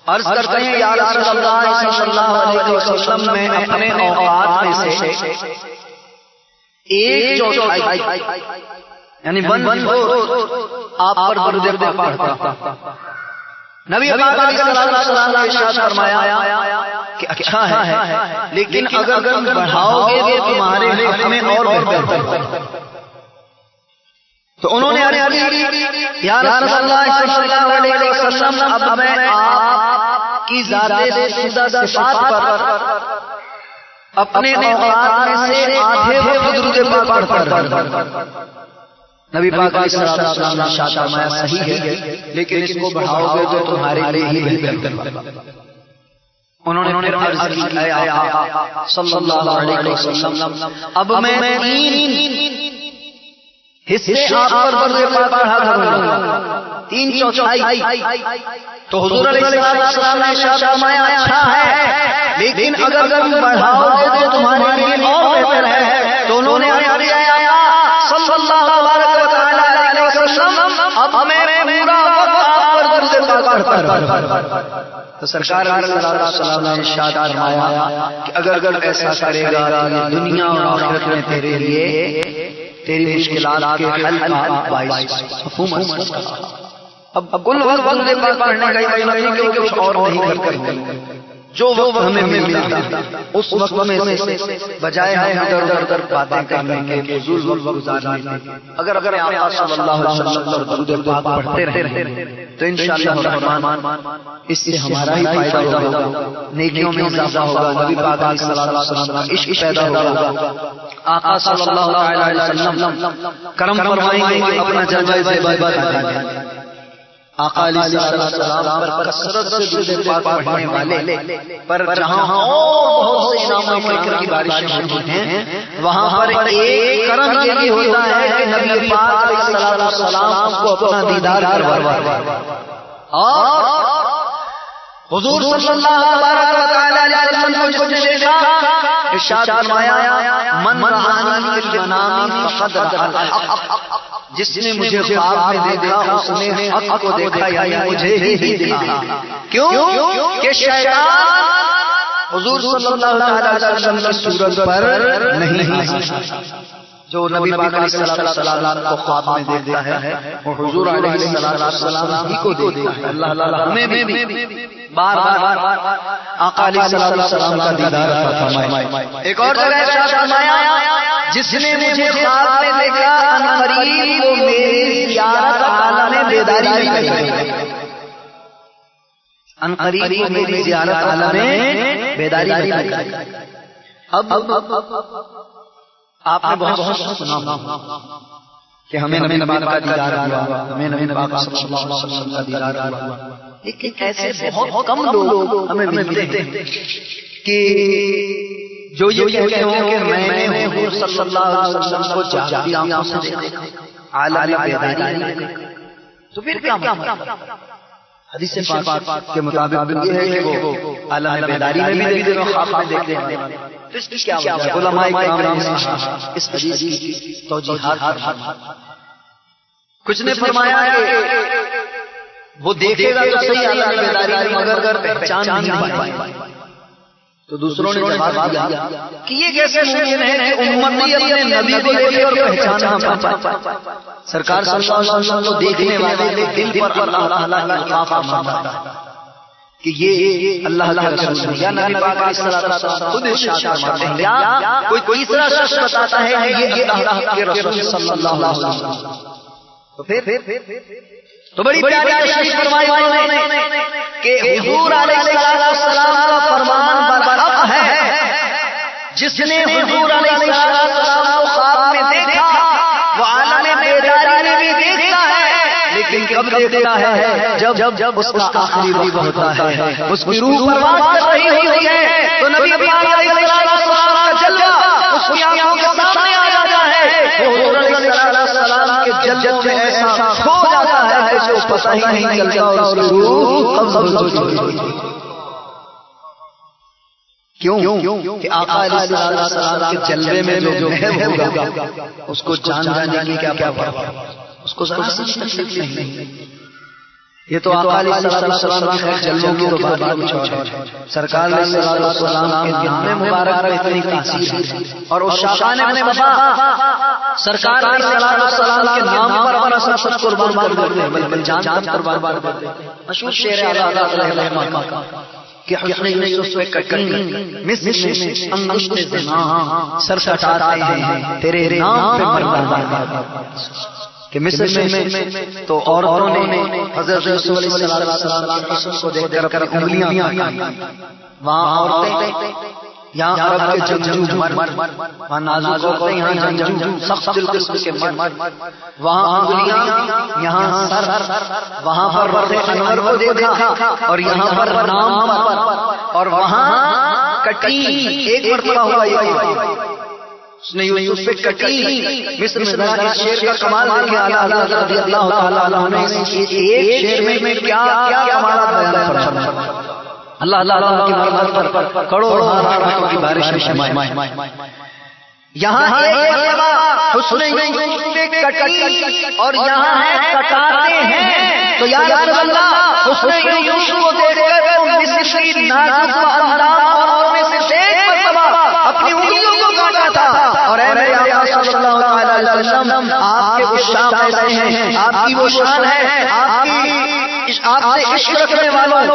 عرض کرتے ہیں یا رسول اللہ صلی اللہ علیہ وسلم، میں اپنے اوقات میں سے ایک چوتھائی یعنی 1/4 آپ پر درود پاک پڑھتا۔ نبی پاک علیہ السلام نے ارشاد فرمایا کہ اچھا ہے لیکن اگر تم بڑھاؤ گے تو تمہارے حق میں اور بہتر ہے۔ تو انہوں نے عرض کی یا رسول اللہ صلی اللہ علیہ وسلم، اب میں آپ کی ذات شدہ صفات پر اپنے اوقات میں سے آدھے وقت درود پاک پڑھتا ہوں۔ نبی پاک علیہ السلام نے ارشاد فرمایا صحیح ہے لیکن اس کو بڑھاؤ گے تو تمہارے لیے ہی بہتر ہوگا۔ انہوں نے پھر عرض کی اے آقا صلی اللہ علیہ وسلم، اب میں 3 حصے آپ پر درود پاک پڑھا کروں گا، 3/4۔ تو حضور علیہ السلام نے ارشاد فرمایا اچھا ہے لیکن اگر تم بڑھاؤ گے تو تمہارے لیے اور بہتر ہے۔ تو انہوں نے عرض کیا صلی اللہ علیہ وسلم، اب میں پورا وقت آپ پر درود پاک پڑھتا ہوں۔ تو سرکار علیہ السلام نے ارشاد فرمایا کہ اگر ایسا کرے گا کہ دنیا اور آخرت میں تیرے لیے تیری مشکلات کے حل کا باعث حکومت۔ اب کل وقت درود پاک پڑھنے کا مطلب نہیں کہ کچھ اور نہیں کرتے، جو وقت ہمیں ملتا ہے اس وقت میں بجائے ہم ادھر ادھر باتیں کرنے کے فضول وقت گزارنے کے، اگر آقا صلی اللہ علیہ وسلم پر درود پاک پڑھتے رہے تو انشاءاللہ الرحمن اس سے ہمارا ہی فائدہ ہوگا، نیکیوں میں اضافہ ہوگا، نبی پاک علیہ السلام کا عشق پیدا ہوگا، آقا صلی اللہ علیہ وسلم کرم فرمائیں گے، اپنا جلوہ زیبا دکھائیں گے۔ آقا علیہ السلام پر کثرت سے درود پاک پڑھنے والے پر جہاں اور بہت سے انعام و اکرام کی بارشیں ہوتی ہیں وہاں پر ایک کرم یہ بھی ہوتا ہے کہ نبی پاک علیہ السلام کو اپنا دیدار کروایا اور حضور صلی اللہ علیہ وسلم کو جس نے دیکھا ارشاد فرمایا من رآنی فی المنام فقد رأى الحق، جس نے مجھے خواب میں دیکھا اس نے حق کو دیکھا یعنی مجھے ہی دیکھا۔ کیوں کہ شیطان حضور صلی اللہ علیہ وسلم کی صورت پر نہیں آیا۔ جو نبی پاک علیہ السلام کو خواب میں دیکھتا ہے وہ حضور علیہ السلام ہی کو دیکھتا ہے۔ اللہ تعالی ہمیں بھی بار بار آقا علیہ السلام کا دیدار عطا فرمائے۔ ایک اور جگہ ارشاد فرمایا جس نے مجھے خواب میں دیکھا ان قریب وہ میری زیارت عالم بیداری میں کرے گا، ان قریب وہ میری زیارت عالم بیداری میں کرے گا۔ اب آپ نے بہت سنا کہ ہمیں نبی پاک کا دیدار ہوا، ہمیں نبی پاک صلی اللہ علیہ وسلم کا دیدار ہوا، لیکن ایسے بہت کم لوگ ہمیں ملتے ہیں کہ جو یہ کہتے ہوں کہ میں نے حضور صلی اللہ علیہ وسلم کو جاگتی آنکھوں سے دیکھا، عالم بیداری میں دیکھا۔ تو پھر کیا مطلب؟ حدیث پاک کے مطابق یہ ہے کہ وہ عالم بیداری میں بھی دیکھتے ہیں، خواب میں دیکھتے ہیں۔ تو اس کی کیا وجہ ہے؟ علماء کرام نے اس حدیث کی توجیحات فرمائی۔ کچھ نے فرمایا کہ وہ دیکھے گا تو صحیح عالم بیداری مگر پہچان نہیں پائے۔ تو دوسروں نے جواب دیا کہ یہ کیسے ممکن ہے کہ امتی اپنے نبی کو دیکھے اور پہچان نہ پائے؟ سرکار صلی اللہ علیہ وسلم کو دیکھنے والے دل پر اللہ تعالیٰ کا الطاف فرماتا ہے کہ یہ اللہ کا رسول ہے۔ یا نبی پاک علیہ السلام خود ارشاد فرماتے ہیں یا کوئی تیسرا شخص بتاتا ہے کہ یہ اللہ کے رسول صلی اللہ علیہ وسلم۔ تو پھر تو بڑی پیاری تشریح فرمائی انہوں نے کہ حضور علیہ السلام کا فرمان برحق ہے، جس نے حضور علیہ السلام کو خواب میں دیکھا وہ عالم بیداری میں بھی دیکھتا ہے، لیکن کب دیکھتا ہے؟ جب اس کا آخری وقت ہوتا ہے، اس کی روح پرواز کر رہی ہوتی ہے تو نبی پاک علیہ السلام کا جلوہ اس کی آنکھوں کے سامنے آ جاتا ہے۔ حضور علیہ السلام کے جلوے میں ایسا کھو جاتا ہے کہ وہ پتہ ہی نہیں چلتا اور اس کی روح قبض ہو جاتی ہے۔ کیوں کہ آقا علیہ السلام کے جلوے میں جو ہے ہوگا اس کو جان جانے کی کیا بات ہے، اس کو ذرا سی تکلیف نہیں۔ یہ تو آقا علیہ السلام کے جلووں کی تو بات ہی کچھ اور ہے۔ سرکار علیہ السلام کے نام مبارک میں اتنی تاثیر ہے اور اس شاہان نے وفا سرکار علیہ السلام کے نام پر اپنا سب کچھ قربان کر دیتے ہیں، بلکہ جان تک قربان کر دیتے ہیں۔ مشہور شعر ہے اللہ علیہ وسلم کا کہ حسن یوسف کٹیں مثل انگشت زنا سر کٹاتے ہیں تیرے نام پہ مردہ کہ مصر میں تو عورتوں نے حضرت یوسف علیہ السلام کے حسن کو دیکھ کر اپنی انگلیاں وہاں عورتیں یہاں عرب کے جنگجو وہاں نازک عورتیں یہاں جنگجو سخت دل قسم کے مرد وہاں انگلیاں یہاں سر وہاں پر رخ انور کو دیکھا اور یہاں پر نام پر اور وہاں کٹی ایک مرتبہ ہوا یہ اس نے یوسف پہ کٹی مصر میں ذرا اس شعر کا کمال دیکھیں حضرت رضی اللہ تعالیٰ عنہ نے ایک شعر میں کیا کمالات بیان فرمائے۔ اللہ تعالیٰ کی مرحمت پر کروڑوں رحمتوں کی بارش شمائے۔ یہاں ایک مرتبہ حسن یوسف پہ کٹی اور یہاں ہے کٹاتے ہیں تو یا رسول اللہ حسن یوسف کو دیکھ کر مصر کی نازک انداز اور میں سے ایک مرتبہ اپنی انگلیوں کو کاٹا تھا اور اے میرے آقا صلی اللہ علیہ وسلم آپ کے وہ شان ایسے ہیں، آپ کی وہ شان ہے، آپ سے عشق رکھنے والوں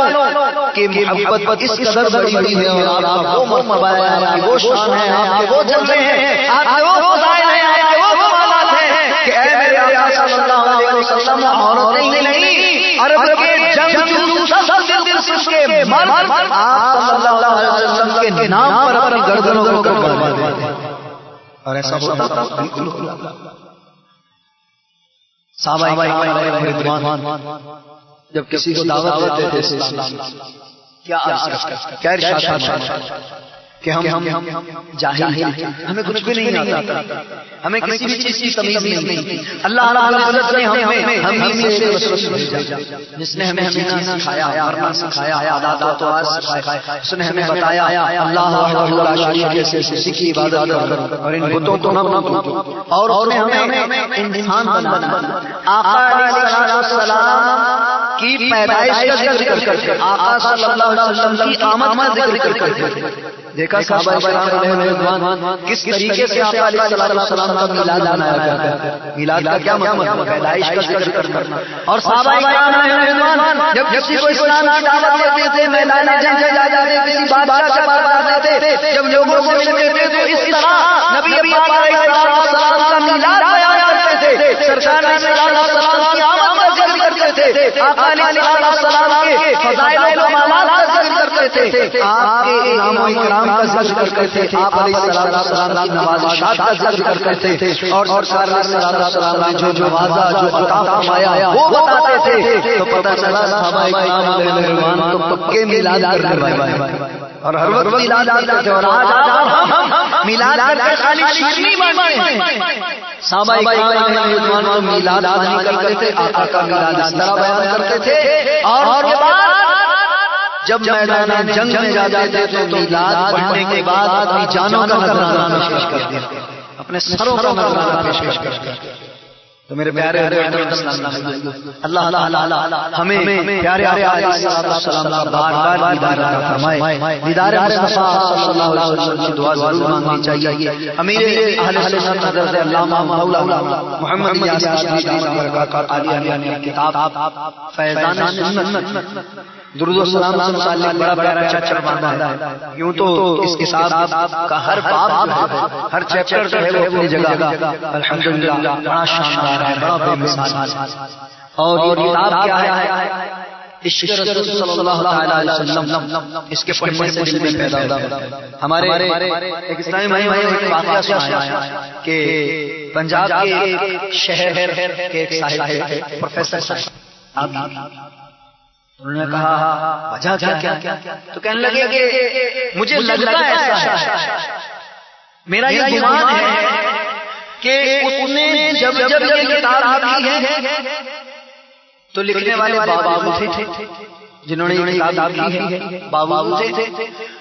کی محبت اس قدر بڑی ہوئی ہے اور آپ کا وہ مرتبہ ہے، آپ کی وہ شان ہے، آپ کے وہ جلوے ہیں، آپ کے وہ فضائل ہیں، آپ کے وہ کمالات ہیں کہ اے میرے آقا صلی اللہ علیہ وسلم عورتیں ہی نہیں عرب کے جنگجو سب دل کے مرد آپ صلی اللہ علیہ وسلم کے نام پر اپنی گردنوں کو قربان دیتے ہیں اور ایسا ہوتا تھا بالکل صحابہ کرام رضوان جب کسی کو دعوت دیتے تھے اسلام کیا ارشاد فرمایا کہ ہم جاہل ہیں، ہمیں کچھ بھی نہیں آتا، ہمیں کسی بھی چیز کی تمیز نہیں تھی۔ اللہ رب العزت نے ہمیں سے رسول بھیجا جس نے ہمیں جینا سکھایا، مرنا سکھایا، عادات و طاعات سکھائے، اس نے ہمیں بتایا اللہ وحدہ لا شریک سے کسی کی عبادت کرو اور ان بتوں کو نہ پوجو، اور اس نے ہمیں انسان بنایا۔ آقا علیہ السلام کی پیدائش کا ذکر کر کے، آقا صلی اللہ علیہ وسلم کی آمد کا ذکر کر کے دیکھا صحابہ کرام علیہ رضوان کس طریقے سے آقا علیہ السلام کا میلاد منایا کرتے ہیں۔ میلاد کا کیا مطلب؟ پیدائش کا ذکر کرنا۔ اور صحابہ کرام علیہ رضوان جب کسی کو اسلام کی دعوت دیتے تھے، میدان جنگ میں جا جاتے، کسی بادشاہ کے پاس جاتے تھے، جب لوگوں سے ملتے تھے تو اس طرح نبی پاک علیہ السلام کا میلاد بیان کرتے تھے، سرکار علیہ السلام کی آمد کا ذکر کرتے تھے، آقا علیہ السلام کے فضائل و کمالات کا ذکر کرتے تھے، آپ کے انعام و اکرام کا ذکر کرتے تھے، آپ علیہ السلام کی نوازشات کا ذکر کرتے تھے، اور سرکار علیہ السلام نے جو نوازا، جو عطا فرمایا وہ بتاتے تھے۔ تو پتہ چلا صحابہ کرام علیہ رضوان تو پکے میلاد کرنے والے اور ہر وقت میلاد کرتے تھے، اور آج ہم میلاد کر کے خالی شیرنی بانٹتے ہیں۔ صحابہ کرام علیہ رضوان تو میلاد بانی کرتے تھے، آقا کا میلاد اس طرح بیان کرتے تھے، اور اس کے بعد جب میدان جنگ میں جاتے تھے تو میلاد پڑھنے کے بعد اپنی جانوں کا نذرانہ پیش کرتے تھے، اپنے سروں کا نذرانہ پیش کرتے تھے۔ تو میرے پیارے اللہ تعالی ہمیں پیارے علیہ السلام کا بار بار دیدار عطا فرمائے۔ دیدار مصطفیٰ صلی اللہ علیہ وسلم کی دعا ضرور مانگنی چاہیے۔ امیر اہل سنت حضرت علامہ مولانا محمد یاسین برکات عالیہ نے کتاب فیضان سنت درود و سلام سے متعلق بڑا پیارا چیپٹر باندھا ہے۔ یوں تو اس کتاب کا ہر باب ہر چیپٹر جو ہے وہ اپنی جگہ الحمدللہ بڑا شاندار ہے، بڑا بے مثال ہے۔ اور یہ کتاب کیا ہے؟ عشق رسول صلی اللہ علیہ وسلم، اس کے پڑھنے سے دل میں پیدا ہوتا ہے۔ ہمارے ایک اسلامی بھائی نے ایک واقعہ سنایا کہ پنجاب کے ایک شہر کے ایک صاحب تھے، پروفیسر صاحب، انہوں نے کہا وجہ کیا؟ تو کہنے لگے کہ مجھے لگتا ہے ایسا، میرا یہ گمان ہے کہ اس نے جب یہ کتاب لکھی ہے تو لکھنے والے بابا تھے، جنہوں نے یہ کتاب لکھی ہے بابا تھے۔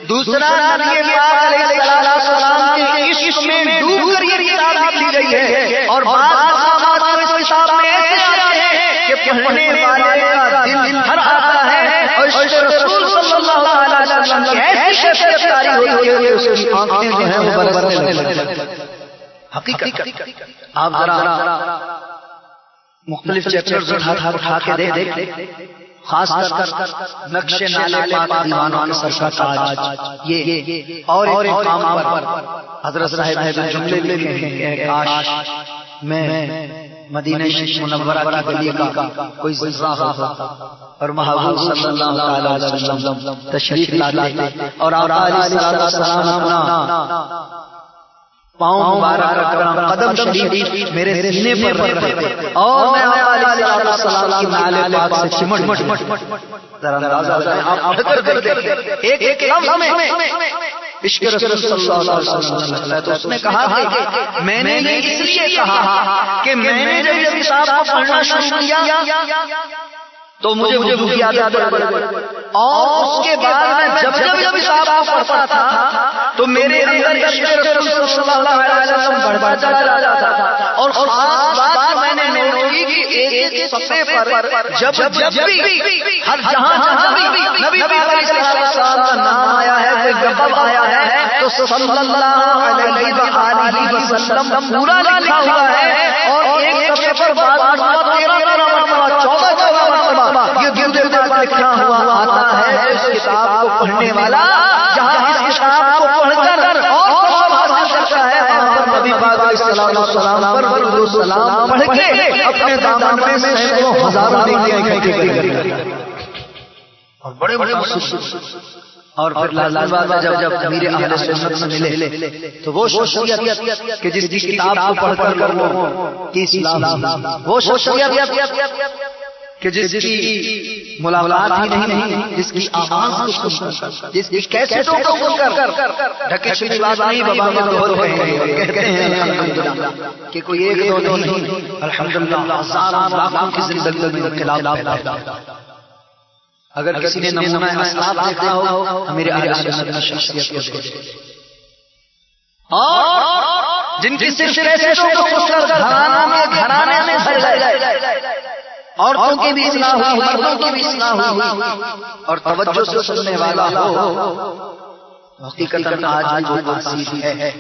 دوسرا نبی پاک علیہ السلام کے عشق میں ڈوب کر یہ کتاب لکھی گئی ہے، اور بعض مقامات اس کتاب میں ایسے آتے ہیں کہ پڑھنے والے کا دل ہر آتا ہے، اور عشق رسول صلی اللہ علیہ وسلم کی ایسی شفقت جاری ہوئی ہے کہ اس کی آنکھیں جو ہیں وہ برسنے لگتی ہیں۔ حقیقت آپ ذرا مختلف چیپٹرز اٹھا کے دیکھ، خاص کر نقش نالے پاک دیوانوں کے سر کا تاج، یہ اور ایک مقام پر حضرت صاحب نے جو جملے لکھے ہیں کہ کاش میں مدینہ منورہ کی گلی کا کوئی ذرہ ہوتا اور محبوب صلی اللہ علیہ وسلم تشریف لاتے اور آقا علیہ السلام اپنا پاؤں مبارک رکھ قدم شریف میرے سینے پر رکھتے اور میں آقا علیہ السلام کی نالے پاک سے چمٹ ذرا اندازہ کریں، آپ فکر کریں ایک لمحہ میں عشق رسول صلی اللہ علیہ وسلم۔ تو اس نے کہا کہ میں نے یہ اس لیے کہا کہ میں نے جب اس کتاب کو پڑھنا شروع کیا تو مجھے وضو کی عادت پڑ گئی، اور اس کے بعد میں جب اس کتاب کو پڑھتا تھا تو میرے اندر عشق رسول صلی اللہ علیہ وسلم بڑھتا چلا جاتا تھا۔ اور خاص بات میں نے نوٹ کی کہ ایک صفحے پر جب بھی ہر جہاں بھی نبی پاک علیہ السلام کا نام آیا ہے، کوئی لقب آیا ہے، تو صلی اللہ علیہ وآلہ وسلم پورا لکھا ہوا ہے، اور ایک صفحے پر بعض مرتبہ 13 مرتبہ 14 مرتبہ یہ درود پاک لکھا ہوا آتا ہے۔ اس کتاب کو پڑھنے والا جہاں اس کتاب کو پڑھ کر اور حاصل کرتا ہے، وہاں پر نبی پاک علیہ السلام پر درود و سلام پڑھ کے اپنے دامن میں سینکڑوں ہزاروں نیکیاں کرتا ہے اور بڑے مخصوص۔ اور پھر لازم بات ہے جب امیر اہل سنت سے ملے تو وہ شخصیت کہ جس کتاب کو پڑھ کر لوگوں کی اصلاح، وہ شخصیت کہ جس کی ملاقات ہی نہیں، جس کی آواز کو سن کر، جس کی کیسٹوں کو سن کر، ڈھکے چھپی بات نہیں، بابا میں بہت کہتے ہیں الحمدللہ کہ کوئی ایک دو نہیں، الحمدللہ ہزاروں لاکھوں کی زندگی میں انقلاب پیدا ہوتا ہے۔ اگر کسی نے نمونہ اسلاف دیکھا ہو میرے اہل سنت کی شخصیت کو دیکھے، اور جن کی صرف کیسٹوں کو سن کر گھرانے میں بھر گئے، عورتوں کی بھی اصلاح ہوئی، مردوں کی بھی اصلاح ہوئی، اور توجہ سے سننے والا ہو، حقیقتاً آج وہ تاثیر ہے۔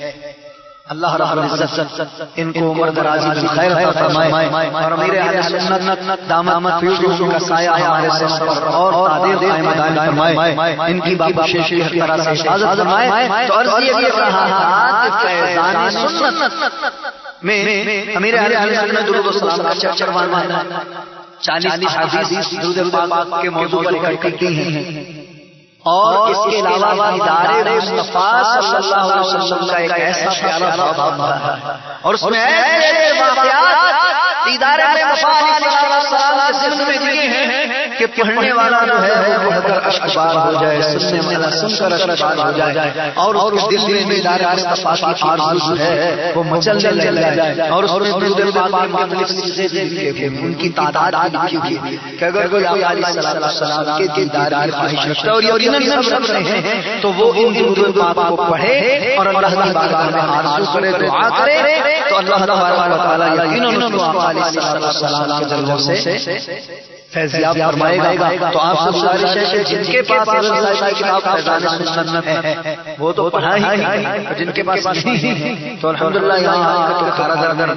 اللہ رب العزت ان کو عمر دراز کی خیر عطا فرمائے، اور امیر اہل سنت دامت فیض کا سایہ ہمارے سر پر اور تعدیر قائم دائم فرمائے، ان کی بابشش کی ہر طرح سے حفاظت فرمائے۔ تو عرض یہ کر رہا تھا کہ فیضان سنت میں امیر اہل سنت درود و سلام کا چرچروان ہے، 40 احادیث درود پاک کے موضوع پر اکٹھی کی ہیں، اور اس کے علاوہ دیدار مصطفیٰ صلی اللہ علیہ وسلم کا ایک ایسا پیارا باب بنا ہے، اور اس میں ایسے واقعات دیدار مصطفیٰ صلی اللہ علیہ وسلم کے ذمہ میں دیے ہیں کہ پڑھنے والا جو ہے وہ پڑھ کر اشکبار ہو جائے، سننے والا سن کر اشکبار ہو جائے، اور اس کے دل میں دیدار مصطفیٰ کی آرزو ہے وہ مچلنے لگ جائے، اور اس میں درود پاک میں مختلف چیزیں لکھی ہوئی، ان کی تعداد لکھی ہوئی ہے کہ اگر کوئی علیہ السلام کے دیدار کی خواہش رکھتا ہے اور یقیناً سب رہے ہیں تو وہ ان درود پاک کو پڑھے اور اللہ کی بارگاہ میں آرزو کرے، دعا کرے، تو اللہ تبارک و تعالیٰ یقیناً اس کو علیہ السلام کے جلووں سے فیضیاب فرمائے گا۔ تو آپ سے گزارش ہے کہ جن کے پاس کتاب فیضان سنت ہے وہ تو پڑھا ہی ہے، جن کے پاس نہیں تو الحمدللہ یہاں کا تو کھارا در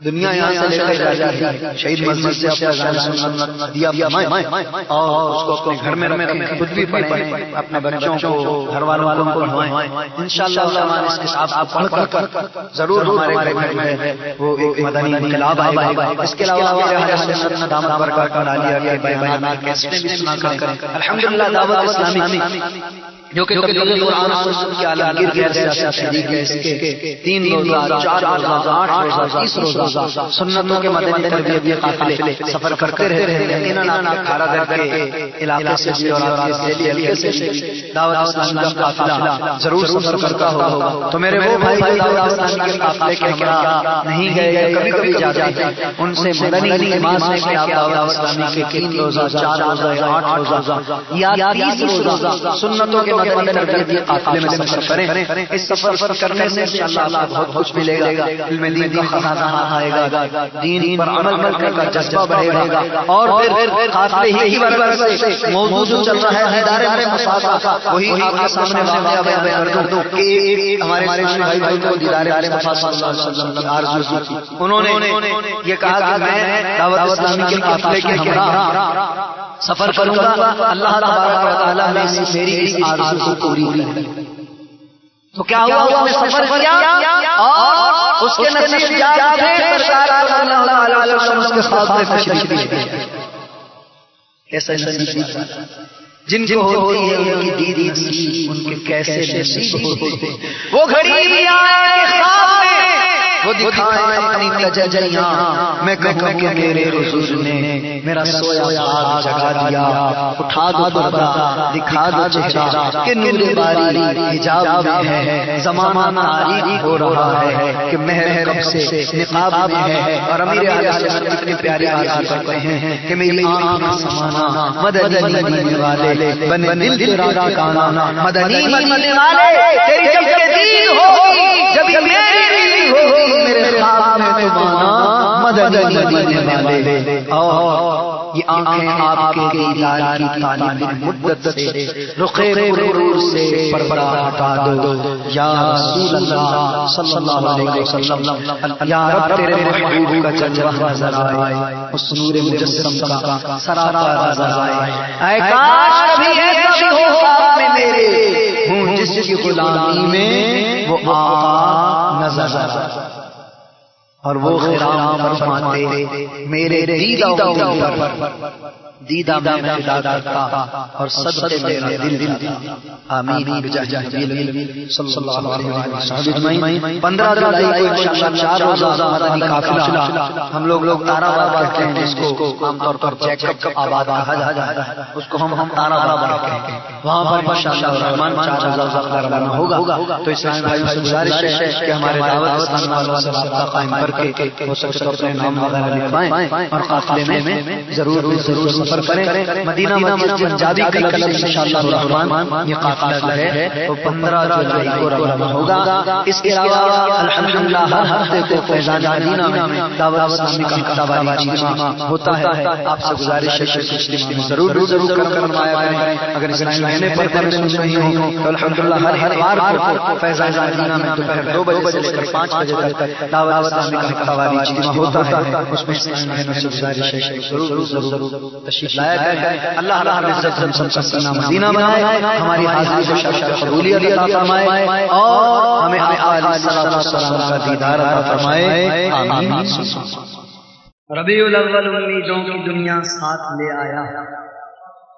دنیا یہاں سے لے کر جاتی ہے، شہید مسجد سے فیضان سنت دیا فرمائیں، اور اس کو اپنے گھر میں رکھیں، خود بھی پڑھیں، اپنے بچوں کو، گھر والوں کو پڑھوائیں۔ انشاءاللہ ہمارے اس کتاب کو پڑھ کر ضرور ہمارے گھر میں وہ ایک مدنی انقلاب آئے گا۔ اس کے علاوہ اہل سنت دامت برکات عالیہ کے بیانات کیسٹیں بھی سنا کریں۔ الحمدللہ دعوت اسلامی جو کہ تبلیغ قرآن و سنت کی عالمگیر کی حیثیت سے شریک ہے، اس کے 3 روزہ، 4 روزہ، 8 روزہ، 30 روزہ سنتوں کے مدنی تربیت کے قافلے سفر کرتے رہتے ہیں۔ یقیناً آپ کھارا در کے علاقے سے بھی اور آپ کے دہلی علاقے سے بھی دعوت اسلامی کا قافلہ ضرور سفر کرتا ہوگا، تو میرے وہ بھائی دعوت اسلامی کے قافلے کے ہمراہ نہیں گئے یا کبھی کبھی جاتے ہیں، ان سے مدنی التماس ہے کہ آپ دعوت اسلامی کے 3 روزہ، 4 روزہ، 8 روزہ یا 30 روزہ سنتوں کے مدنی تربیت قافلے میں سفر کریں۔ اس سفر کرنے سے انشاءاللہ آپ بہت کچھ ملے گا، علم دین کا خزانہ آئے گا، دین پر عمل کرنے کا جذبہ بڑھے گا، اور پھر قافلے ہی کی برکت سے موضوع جو چل رہا ہے دیدار مصطفیٰ، وہی آپ کے سامنے واقعہ بیان کر دوں کہ ہمارے بھائی کو دیدار مصطفیٰ صلی اللہ علیہ وسلم کی آرزو تھی۔ انہوں نے یہ کہا کہ میں دعوت اسلامی کے قافلے کے ہمراہ سفر کروں گا، اللہ تبارک و تعالیٰ نے میری اس آرزو کو پوری کی۔ تو کیا ہوا، اس نے سفر کیا اور اس کے نصیب جاتے سرکار صلی اللہ علیہ وسلم اس کے ساتھ میں تشریف لے ایسا نصیب جن کو ہوتی ہے ان کی دیدی، ان کے کیسے نصیب ہوتے، وہ گھڑی آئے خواب میں وہ دکھائیں اپنی تجلیاں، میں کہوں کہ میرے حضور نے میرا سویا خواب جگا دیا، اٹھا دو پردہ، دکھا دو چہرہ کہ نور باری حجاب میں ہے، زمانہ تاریک ہو رہا ہے کہ مہر کب سے نقاب میں ہے۔ اور امیر اہل سنت اتنی پیاری آرزو کرتے ہیں کہ میری آنکھ میں سمانا، مدنی مدنی والے بنے دل تیرا ٹھکانا، مدنی مدنی والے تیری جب کے دین ہوگی، جب میری ہوگی میرے خواب میں تمہارا مدنی مدنی والے۔ اور یہ آنکھیں آپ کے دیدار کی طالب مدت سے، رخ غرور سے پردہ ہٹا دو یا رسول اللہ صلی اللہ علیہ وسلم، یا رب تیرے محبوب کا جلوہ نظر آئے، اس نور مجسم کا سراپا نظر آئے۔ اے کاش کبھی ایسا بھی ہو خواب میں میرے، ہوں جس کی غلامی میں وہ آقا نظر آئے، اور وہ خرام فرماتے میرے دیدہ پر دیدہ میں فدا کرتا اور صدقے میرا دل دیتا آمین بجاہ نبی صلی اللہ علیہ وسلم اجمعین 15 جولائی کو انشاءاللہ 4 روزہ مدنی قافلہ ہم لوگ تارا بابا کہتے ہیں جس کو عام طور پر چیک اپ آباد کہا جاتا ہے اس کو ہم تارا بابا کہتے ہیں وہاں پر انشاءاللہ الرحمن 4 روزہ روانہ ہوگا تو اسلامی بھائیوں سے گزارش ہے کہ ہمارے دعوت اسلامی والوں سے رابطہ قائم کر کے ہو سکے تو اپنے نام وغیرہ لکھوائیں اور قافلے میں ضرور سفر کریں مدینہ مسجد پنجابی کلب سے انشاءاللہ الرحمن یہ قافلہ جو ہے وہ 15 جولائی کو روانہ ہوگا اس کے علاوہ الحمدللہ ہر ہفتے کو فیضان مدینہ میں دعوت اسلامی کا ہفتہ اجتماع ہوتا ہے آپ سے گزارش ہے کہ اس اجتماع میں ضرور کرم فرمایا کریں اگر اسلامی مہینے پر کبھی سن رہی ہوں تو الحمدللہ ہر اتوار کو فیضان مدینہ میں دوپہر 2 بجے سے لے کر 5 بجے تک دعوت اسلامی کا ہفتہ اجتماع ہوتا ہے اس میں اسلامی مہینوں سے گزارش ہے کہ ضرور تشریف لایا کریں اللہ رب العزت ہم سب کا سینہ مدینہ بنائے ہماری حاضری کو شرف قبولیت عطا فرمائے اور ہمیں آقا علیہ الصلوۃ والسلام کا دیدار عطا فرمائے آمین ربیع الاول امیدوں کی دنیا ساتھ لے آیا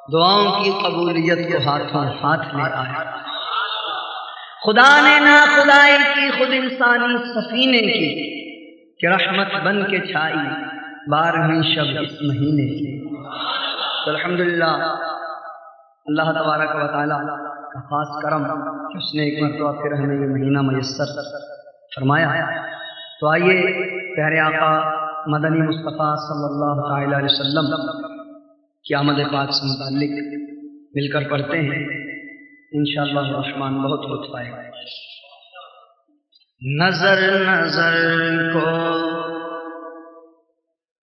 دعاؤں کی قبولیت کو ہاتھوں ہاتھ لے آیا خدا نے نا خدائی کی خود انسانی سفینے کی کہ رحمت بن کے چھائی 12ویں شب اس مہینے کی تو الحمدللہ اللہ تبارک و تعالی کا خاص کرم کہ اس نے ایک مرتبہ پھر ہمیں یہ مہینہ میسر فرمایا تو آئیے پیارے آقا مدنی مصطفیٰ صلی اللہ تعالی علیہ وسلم کی آمد پاک سے متعلق مل کر پڑھتے ہیں انشاءاللہ الرحمن بہت لطف آئے گا نظر نظر کو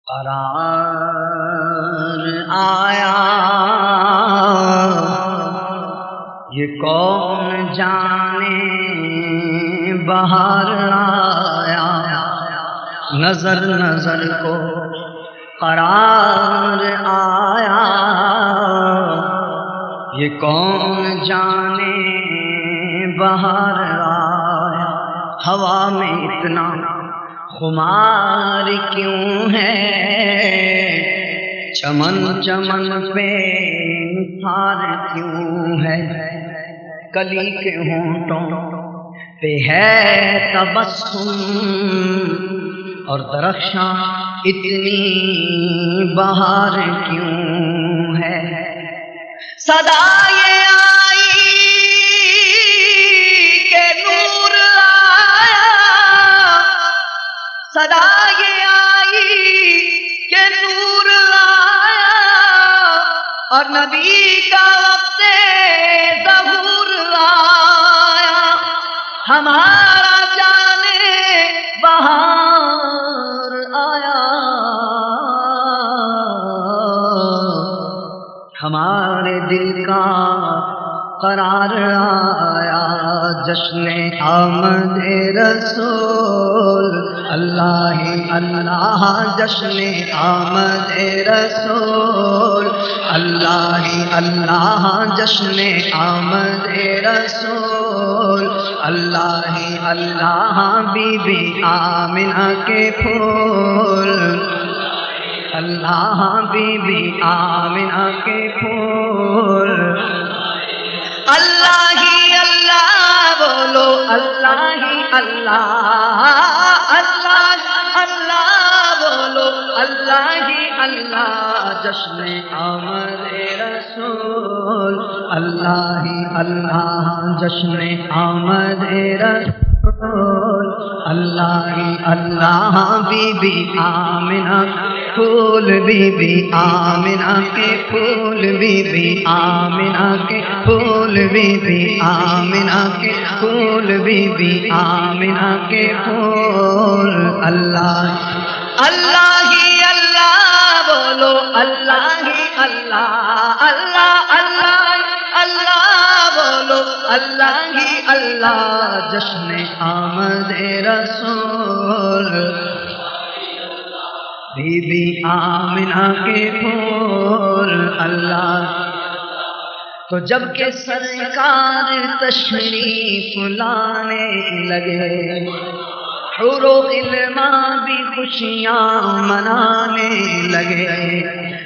قرار آیا یہ کون جانے بہار آیا نظر نظر کو قرار آیا یہ کون جانے بہار آیا ہوا میں اتنا خمار کیوں ہے چمن چمن پہ نثار کیوں ہے کلی کے ہونٹوں پہ ہے تبسم اور درخشاں اتنی بہار کیوں ہے صدا یہ آئی کہ نور آیا صدا یہ آئی کہ نور آیا اور نبی کا وقت ظہور آیا ہمارا جانے بہار آیا ہمارے دل کا قرار آیا جشن آمد رسول اللہ اللہ جشن آمد رسول اللہ اللہ جشن آمد رسول اللہ اللہ بی بی آمنہ کے پھول اللہ بی بی آمنہ کے پھول اللہ ہی اللہ بولو اللہ ہی اللہ اللہ اللہ بولو اللہ ہی اللہ جشن آمد رسول اللہ ہی اللہ جشن آمد رسول اللہ ہی اللہ بی بی آمنہ پھول بی بی آمنہ کے پھول بی بی آمنہ کے پھول بی بی آمنہ کے پھول بی بی آمنہ کے پھول اللہ اللہ ہی اللہ بولو اللہ ہی اللہ اللہ اللہ اللہ بولو اللہ ہی اللہ جشن آمد رسول بی بی آمنہ کے پھول اللہ تو جب کہ سرکار تشریف لانے لگے حور و غلمان بھی خوشیاں منانے لگے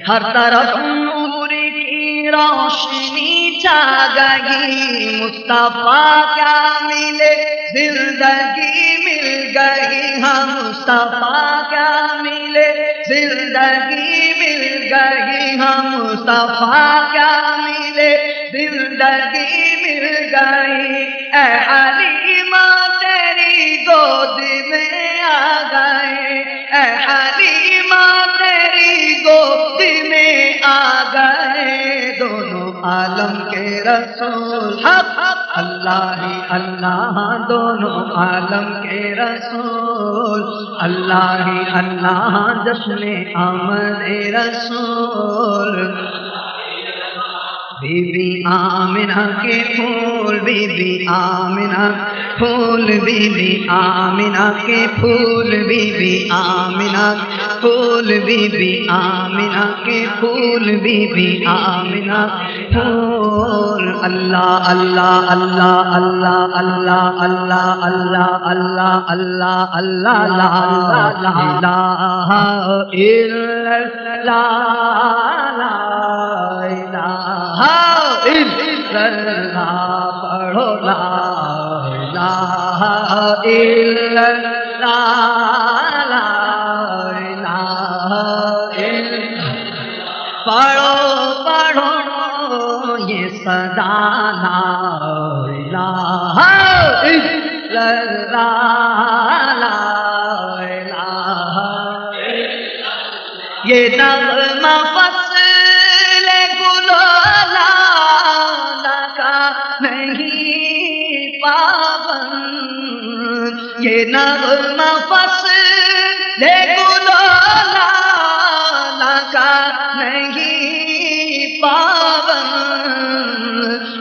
ہر طرف نور کی روشنی چھا گئی، مصطفیٰ کیا ملے زندگی مل گئی، ہاں مصطفیٰ کیا ملے زندگی مل گئی، ہاں مصطفیٰ کیا ملے زندگی مل گئی، اے حلیمہ تیری گود میں آ گئے، اے حلیمہ تیری گود میں آ گئے، دونوں عالم کے رسول حق اللہ ہی اللہ، دونوں عالم کے رسول اللہ ہی اللہ، جشن آمد رسول، بی بی آمنہ کے پھول، بی بی آمنہ پھول، بی بی آمنہ کے پھول، بی بی آمنہ پھول، بی بی آمنہ کے پھول، بی بی آمنہ پھول، اللہ اللہ اللہ اللہ اللہ اللہ اللہ اللہ اللہ اللہ لا الہ الا اللہ، لا الہ الا اللہ، پڑھو لا الہ الا اللہ، لا الہ الا، پڑھو پڑھو یہ صدا لا الہ الا اللہ، لا الہ الا، یہ نغمہ فصل گلولا کا نہیں پابند، یہ نغمہ فصل گلولا کا نہیں پابند،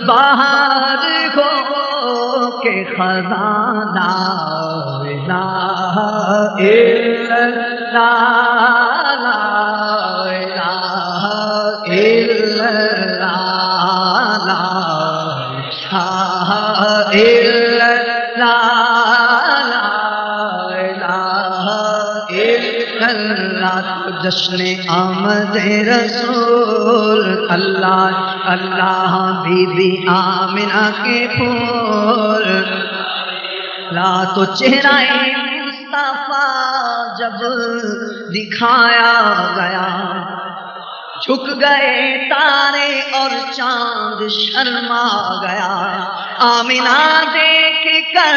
باہر ہو کے خزانہ الہ الا اللہ، لا الہ الا اللہ، لا الہ الا اللہ، لا الہ الا اللہ، جشن آمد رسول اللہ اللہ، بی بی آمنہ کے پھول، لا تو چہرہ مصطفیٰ جب دکھایا گیا، جھک گئے تارے اور چاند شرما گیا، آمنہ دیکھ کر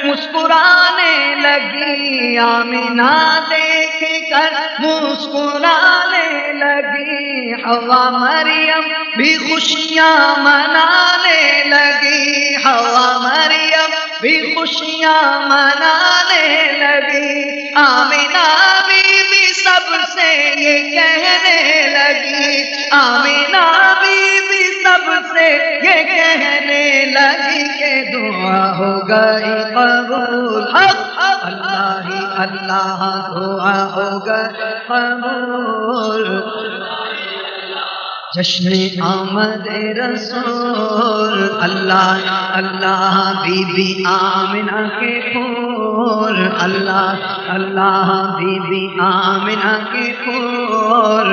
مسکرانے لگی، آمنہ دیکھ کر مسکرانے لگی، حوا مریم بھی خوشیاں منانے لگی، حوا مریم بھی خوشیاں منانے لگی، آمنہ بی بی سب سے یہ کہنے لگی، آمنہ بی بی سب سے یہ کہنے لگی کہ دعا ہو گئی قبول، اللہ ہی اللہ، دعا ہو گئی قبول، جشن آمد رسول اللہ اللہ، بی بی آمنہ کے پھول، اللہ اللہ، بی بی آمنہ کے پھول،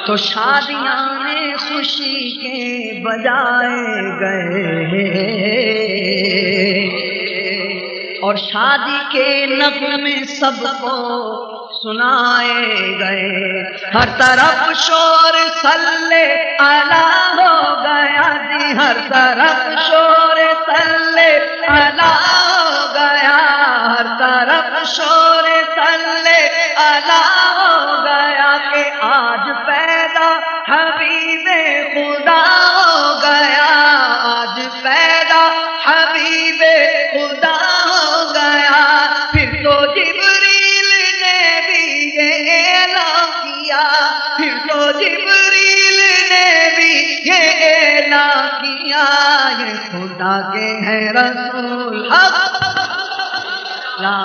تو شادیاں میں خوشی کے بجائے گئے، اور شادی کے نغمے سب کو سنائے گئے، ہر طرف شور صلی اللہ ہو گیا جی، ہر طرف شور صلی اللہ ہو گیا، ہر طرف شور صلی اللہ ہو گیا، کہ آج پیدا حبیب خدا ہو گیا، آج پیدا حبیب خدا ہو گیا، پھر تو جبریل نے بھی یہ اعلان کیا، پھر تو جبریل نے بھی یہ اعلان کیا، یہ خدا کے ہیں رسول حق، لا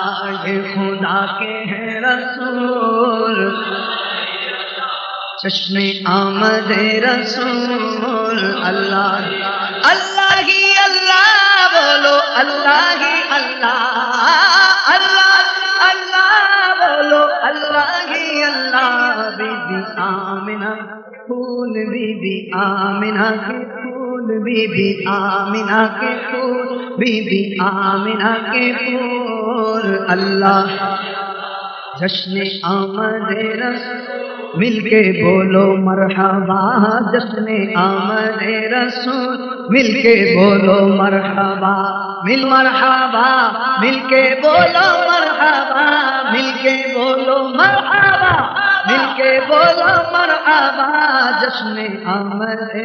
یہ خدا کے ہیں رسول، جشن آمد رسول اللہ اللہ ہی اللہ، بولو اللہ ہی اللہ، اللہ اللہ بولو اللہ ہی اللہ، بی بی بی بی آمنہ کے پھول بی بی آمنہ کے پھول بی بی آمنہ کے پھول اللہ جشن آمد رسول مل کے بولو مرحبا جشن آمد رسول مل کے بولو مرحبا مل مرحبا مل کے بولو مرحبا مل کے بولو مرحبا مل کے بولو مرحبا جشن آمد